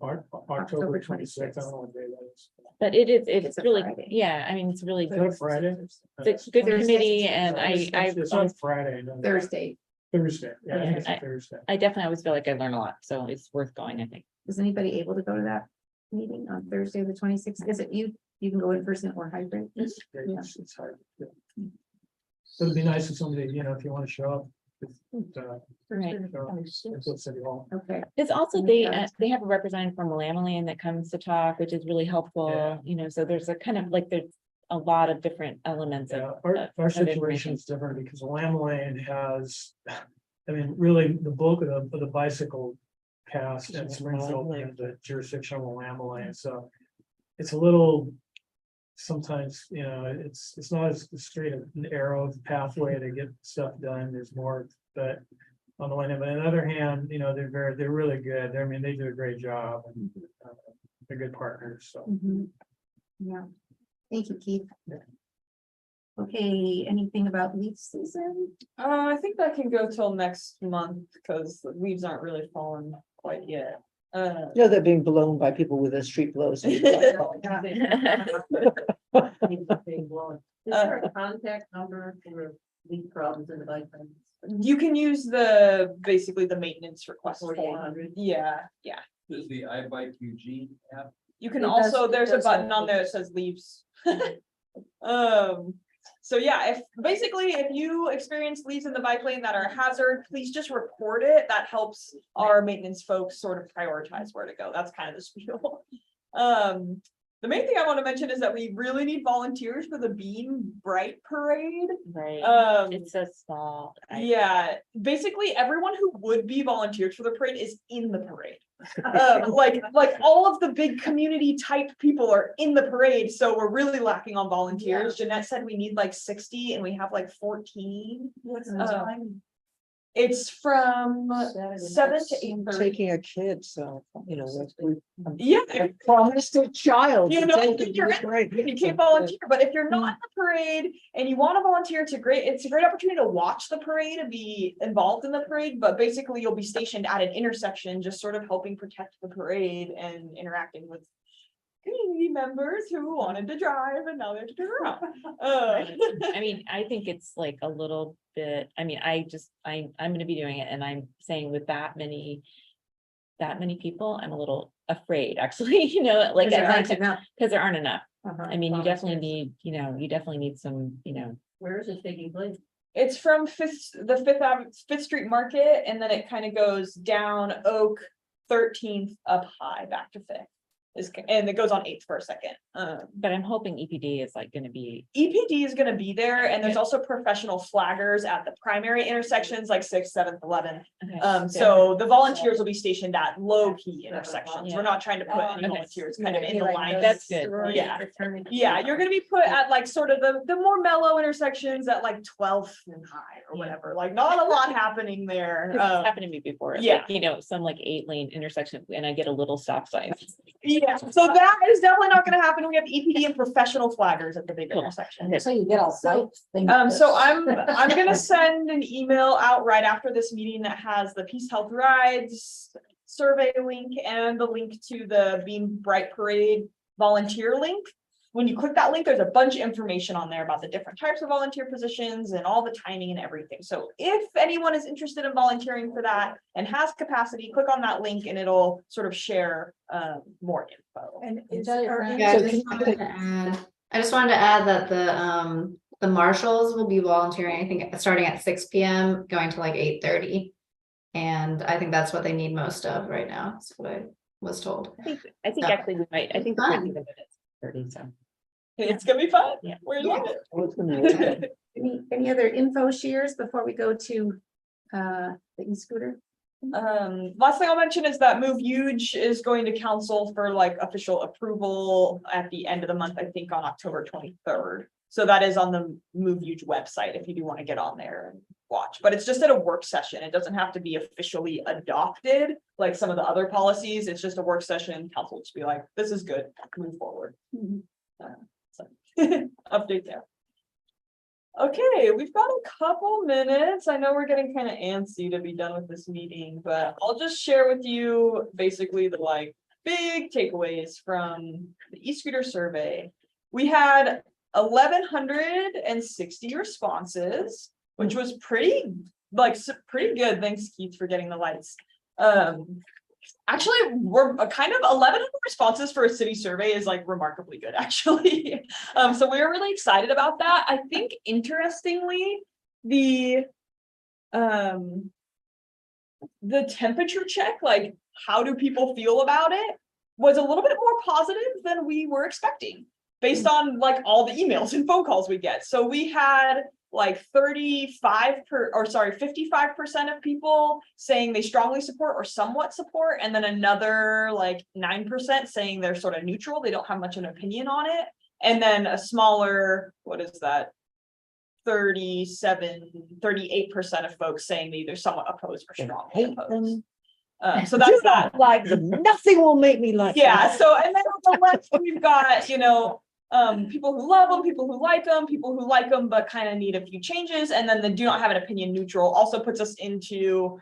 October 26th, I don't know what day that is. But it's It's a really, Friday. yeah, I mean, it's really Is that a Friday? it's a good Thursday. committee and It's on Friday. no, Thursday. Thursday, yeah, I think it's Yeah, a Thursday. I definitely always feel like I learn a lot, so it's worth going, I think. Is anybody able to go to that meeting on Thursday, the 26th? Is it you? You can go in person or hybrid? It's hard. Yeah. So it'd be nice if somebody, if you want to show up. Right. It's City Hall. Okay. There's also, Okay. they have a representative from Willamette that comes to talk, which is really helpful, Yeah. so there's a kind of like, there's a lot of different elements Yeah, of. our of situation information. is different because Lamb Lane has, I mean, really the bulk of the bicycle paths in Springfield and the jurisdiction of Lamb Lane, so it's a little. Sometimes, it's not as straight an arrow pathway to get stuff done. There's more, but on the one hand, but on the other hand, they're really good. I mean, they do a great job and they're good partners, so. Mhm. Yeah. Thank you, Keith. Yeah. Okay, anything about leaf season? I think that can go till next month, because the leaves aren't really falling quite yet. No, they're being blown by people with their street blows. Is there a contact number for leaf problems in the bike lanes? You can use basically the maintenance request form. 4800. Yeah. Is the iBike Eugene app? You can It also, does- it there's a does button have on there that says leaves. So yeah, if you experience leaves in the bike lane that are a hazard, please just report it. That helps our maintenance folks sort of prioritize where to go. That's kind of the spiel. The main thing I want to mention is that we really need volunteers for the Bean Bright Parade. Right, It's so small. Yeah, basically everyone who would be volunteers for the parade is in the parade. Like all of the big community type people are in the parade, so we're really lacking on volunteers. Jeanette said we need like 60 and we have like 14. What's the Um, time? It's from 7 to 8:30. Taking a kid, so, Yeah, I promised a child. You to know, take it, you're it's great. you can't volunteer, but if you're not in the parade and you want to volunteer, it's a great opportunity to watch the parade and be involved in the parade. But basically you'll be stationed at an intersection, just sort of helping protect the parade and interacting with community members who wanted to drive and now they have to turn around. I mean, I think it's like a little bit, I mean, I'm gonna be doing it and I'm saying with that many people, I'm a little afraid, actually, like Because there at aren't night, enough. because there aren't enough. I mean, you definitely volunteers. need, you definitely need some, Where is it taking place? It's from Fifth Street Market, and then it kind of goes down Oak, 13th up high back to Fifth. And it goes on 8th for a second. but I'm hoping EPD is like gonna be, EPD is gonna be there, and there's also professional flaggers at the primary intersections like 6th, 7th, 11th. So the volunteers will be stationed at low key intersections. We're not trying to put any Okay. volunteers kind of in the line. That's good. Yeah. Yeah, you're gonna be put at like sort of the more mellow intersections at like 12th and high or whatever, like not a lot happening there. It's happened to me before, it's yeah. like, some like 8-lane intersection and I get a little stop sign. Yeah, so that is definitely not gonna happen. We have EPD and professional flaggers at the big intersection. So you get all sites. So I'm gonna send an email out right after this meeting that has the Peace Health Rides survey link and the link to the Bean Bright Parade volunteer link. When you click that link, there's a bunch of information on there about the different types of volunteer positions and all the timing and everything. So if anyone is interested in volunteering for that and has capacity, click on that link and it'll sort of share more info. And is that there your any- Yeah, I So just can wanted to add, that the marshals will be volunteering, I think, starting at 6 p.m., going to like 8:30. And I think that's what they need most of right now, that's what I was told. I think Yeah. actually we might, I think the Fun. person that it's 30, so. It's gonna be fun. Yeah. We're love it. I was gonna- Any other info shares before we go to the e-scooter? Last thing I'll mention is that Move Huge is going to council for like official approval at the end of the month, I think on October 23rd. So that is on the Move Huge website if you do want to get on there and watch, but it's just at a work session. It doesn't have to be officially adopted like some of the other policies. It's just a work session. Council will just be like, this is good, move forward. So update there. Okay, we've got a couple minutes. I know we're getting kind of antsy to be done with this meeting, but I'll just share with you basically the like big takeaways from the e-scooter survey. We had 1,160 responses, which was pretty pretty good. Thanks, Keith, for getting the lights. Actually, we're a kind of 1,100 responses for a city survey is like remarkably good, actually. So we were really excited about that. I think interestingly, the temperature check, like how do people feel about it, was a little bit more positive than we were expecting, based on like all the emails and phone calls we get. So we had like 55% of people saying they strongly support or somewhat support, and then another like 9% saying they're sort of neutral, they don't have much of an opinion on it, and then a smaller, what is that, 38% of folks saying they either somewhat opposed or strongly Hate opposed. them. So that's that. Like them. Nothing will make me like them. Yeah, so and then on the left, we've got, people who love them, people who like them, people who like them but kind of need a few changes, and then the do not have an opinion neutral also puts us into,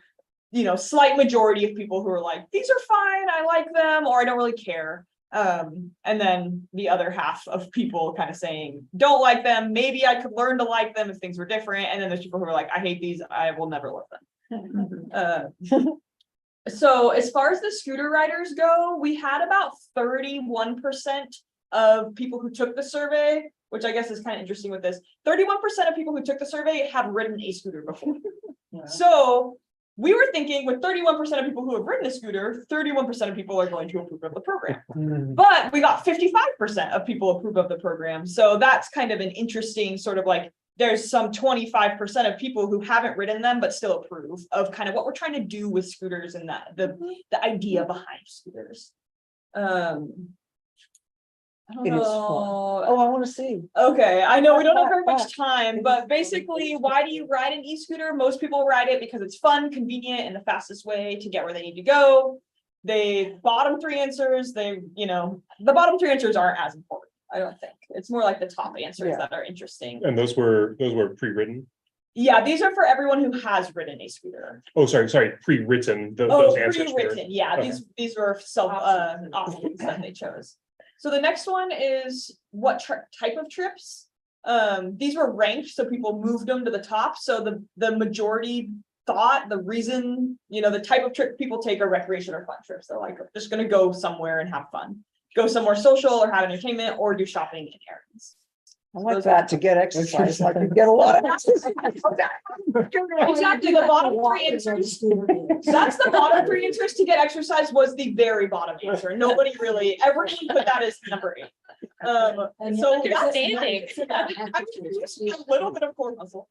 slight majority of people who are like, these are fine, I like them, or I don't really care. And then the other half of people kind of saying, don't like them, maybe I could learn to like them if things were different, and then there's people who are like, I hate these, I will never love them. So as far as the scooter riders go, we had about 31% of people who took the survey, which I guess is kind of interesting with this. 31% of people who took the survey have ridden a scooter before. So we were thinking with 31% of people who have ridden a scooter, 31% of people are going to approve of the program. But we got 55% of people approve of the program. So that's kind of an interesting sort of like, there's some 25% of people who haven't ridden them but still approve of kind of what we're trying to do with scooters and the idea behind scooters. I don't It is fun. know. Oh, I want to see. Okay, I know we don't have very much time, but basically, why do you ride an e-scooter? Most people ride it because it's fun, convenient, and the fastest way to get where they need to go. The bottom three answers, the bottom three answers aren't as important, I don't think. It's more like the top answers that are interesting. And those were pre-written? Yeah, these are for everyone who has ridden a scooter. Oh, sorry, pre-written, Oh, those answers were. pre-written, yeah, Okay. these were options that they chose. So the next one is what type of trips? These were ranked, so people moved them to the top. So the majority thought the reason, the type of trip people take are recreation or fun trips. They're like, just gonna go somewhere and have fun. Go somewhere social or have entertainment or do shopping and errands. I like that to get exercise. I can get a lot of exercise. Exactly, the bottom three answers. That's the bottom three answers to get exercise was the very bottom answer. Nobody really, everyone put that as number 8. So that's standing. I'm just a little bit of core muscle.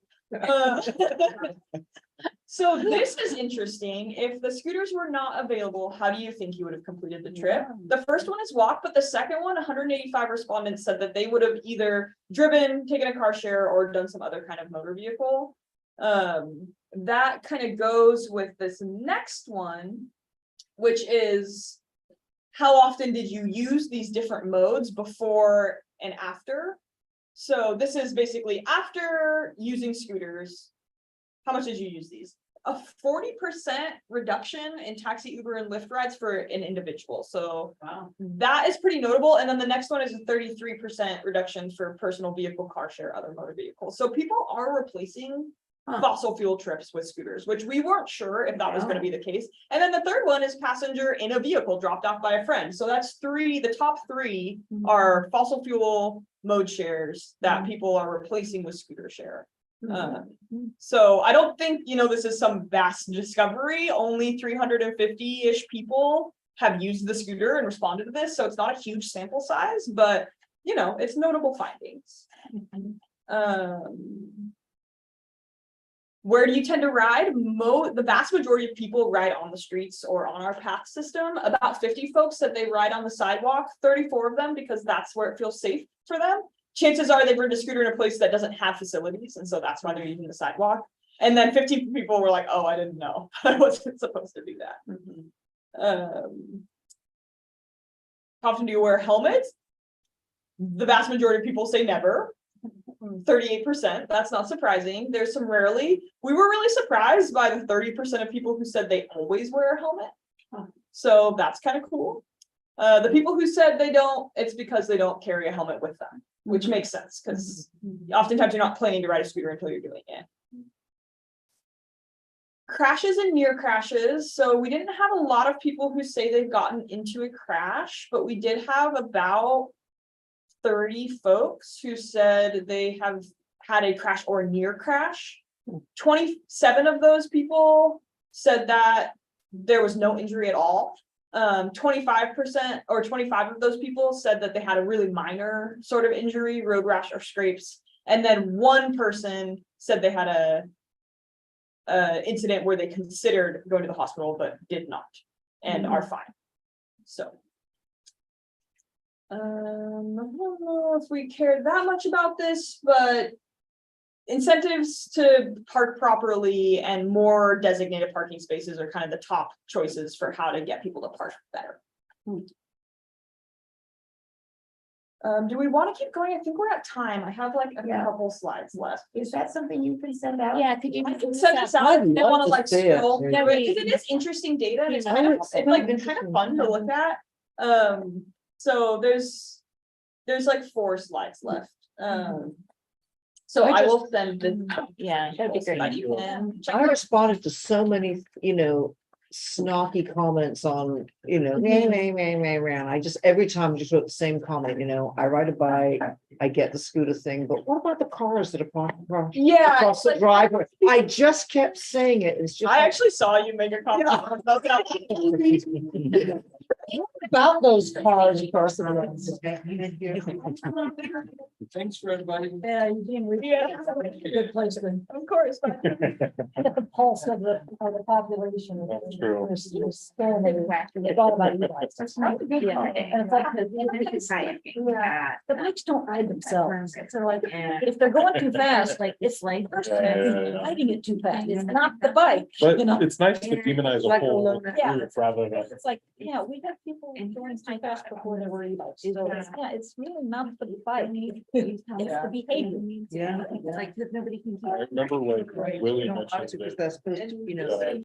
So this is interesting. If the scooters were not available, how do you think you would have completed the trip? The first one is walk, but the second one, 185 respondents said that they would have either driven, taken a car share, or done some other kind of motor vehicle. That kind of goes with this next one, which is how often did you use these different modes before and after? So this is basically after using scooters. How much did you use these? A 40% reduction in taxi, Uber, and Lyft rides for an individual. So Wow. that is pretty notable. And then the next one is a 33% reduction for personal vehicle, car share, other motor vehicles. So people are replacing fossil fuel trips with scooters, which we weren't sure if that was going to be the case. And then the third one is passenger in a vehicle dropped off by a friend. So that's the top 3 are fossil fuel mode shares that people are replacing with scooter share. So I don't think, this is some vast discovery. Only 350-ish people have used the scooter and responded to this. So it's not a huge sample size, but it's notable findings. Where do you tend to ride? The vast majority of people ride on the streets or on our path system. About 50 folks said they ride on the sidewalk, 34 of them because that's where it feels safe for them. Chances are they've ridden a scooter in a place that doesn't have facilities, and so that's why they're using the sidewalk. And then 50 people were like, oh, I didn't know. I wasn't supposed to do that. How often do you wear helmets? The vast majority of people say never. 38%. That's not surprising. There's some rarely, we were really surprised by the 30% of people who said they always wear a helmet. So that's kind of cool. The people who said they don't, it's because they don't carry a helmet with them, which makes sense because oftentimes you're not planning to ride a scooter until you're doing it. Crashes and near crashes. So we didn't have a lot of people who say they've gotten into a crash, but we did have about 30 folks who said they have had a crash or near crash. 27 of those people said that there was no injury at all. 25% or 25 of those people said that they had a really minor sort of injury, road rash or scrapes. And then one person said they had a incident where they considered going to the hospital but did not and are fine. So I don't know if we cared that much about this, but incentives to park properly and more designated parking spaces are kind of the top choices for how to get people to park better. Do we want to keep going? I think we're at time. I have like a couple slides left. Is that something you can send out? Yeah, could you? I can send this out. I I'd don't love want to to like see it. scroll Yeah, through it because it is interesting data and it's kind of it's like kind of fun to look at. So there's like 4 slides left. So I will send this. Yeah, that'd be great. And check I responded to so many, snarky comments on, and I just, every time just wrote the same comment, I ride a bike, I get the scooter thing, but what about the cars that are parked across it's the like- driveway? I just kept saying it, it's just. I actually saw you make a comment. About those cars across the road. Thanks for inviting. Yeah, Eugene, a good place to Of course. get the pulse of the population. That's true. It's all about you guys. And it's like the bikes don't ride themselves. They're like, if they're going too fast, like, it's like, Yeah. riding it too fast. It's not the bike, But you know? it's nice to demonize a Like whole yeah. group rather than. It's like, yeah, we have people going too fast before they were e-bikes. So yeah, it's really not the bike. It's the behavior. Yeah. It's like that nobody can. I remember when Willie mentioned Because that that's supposed to,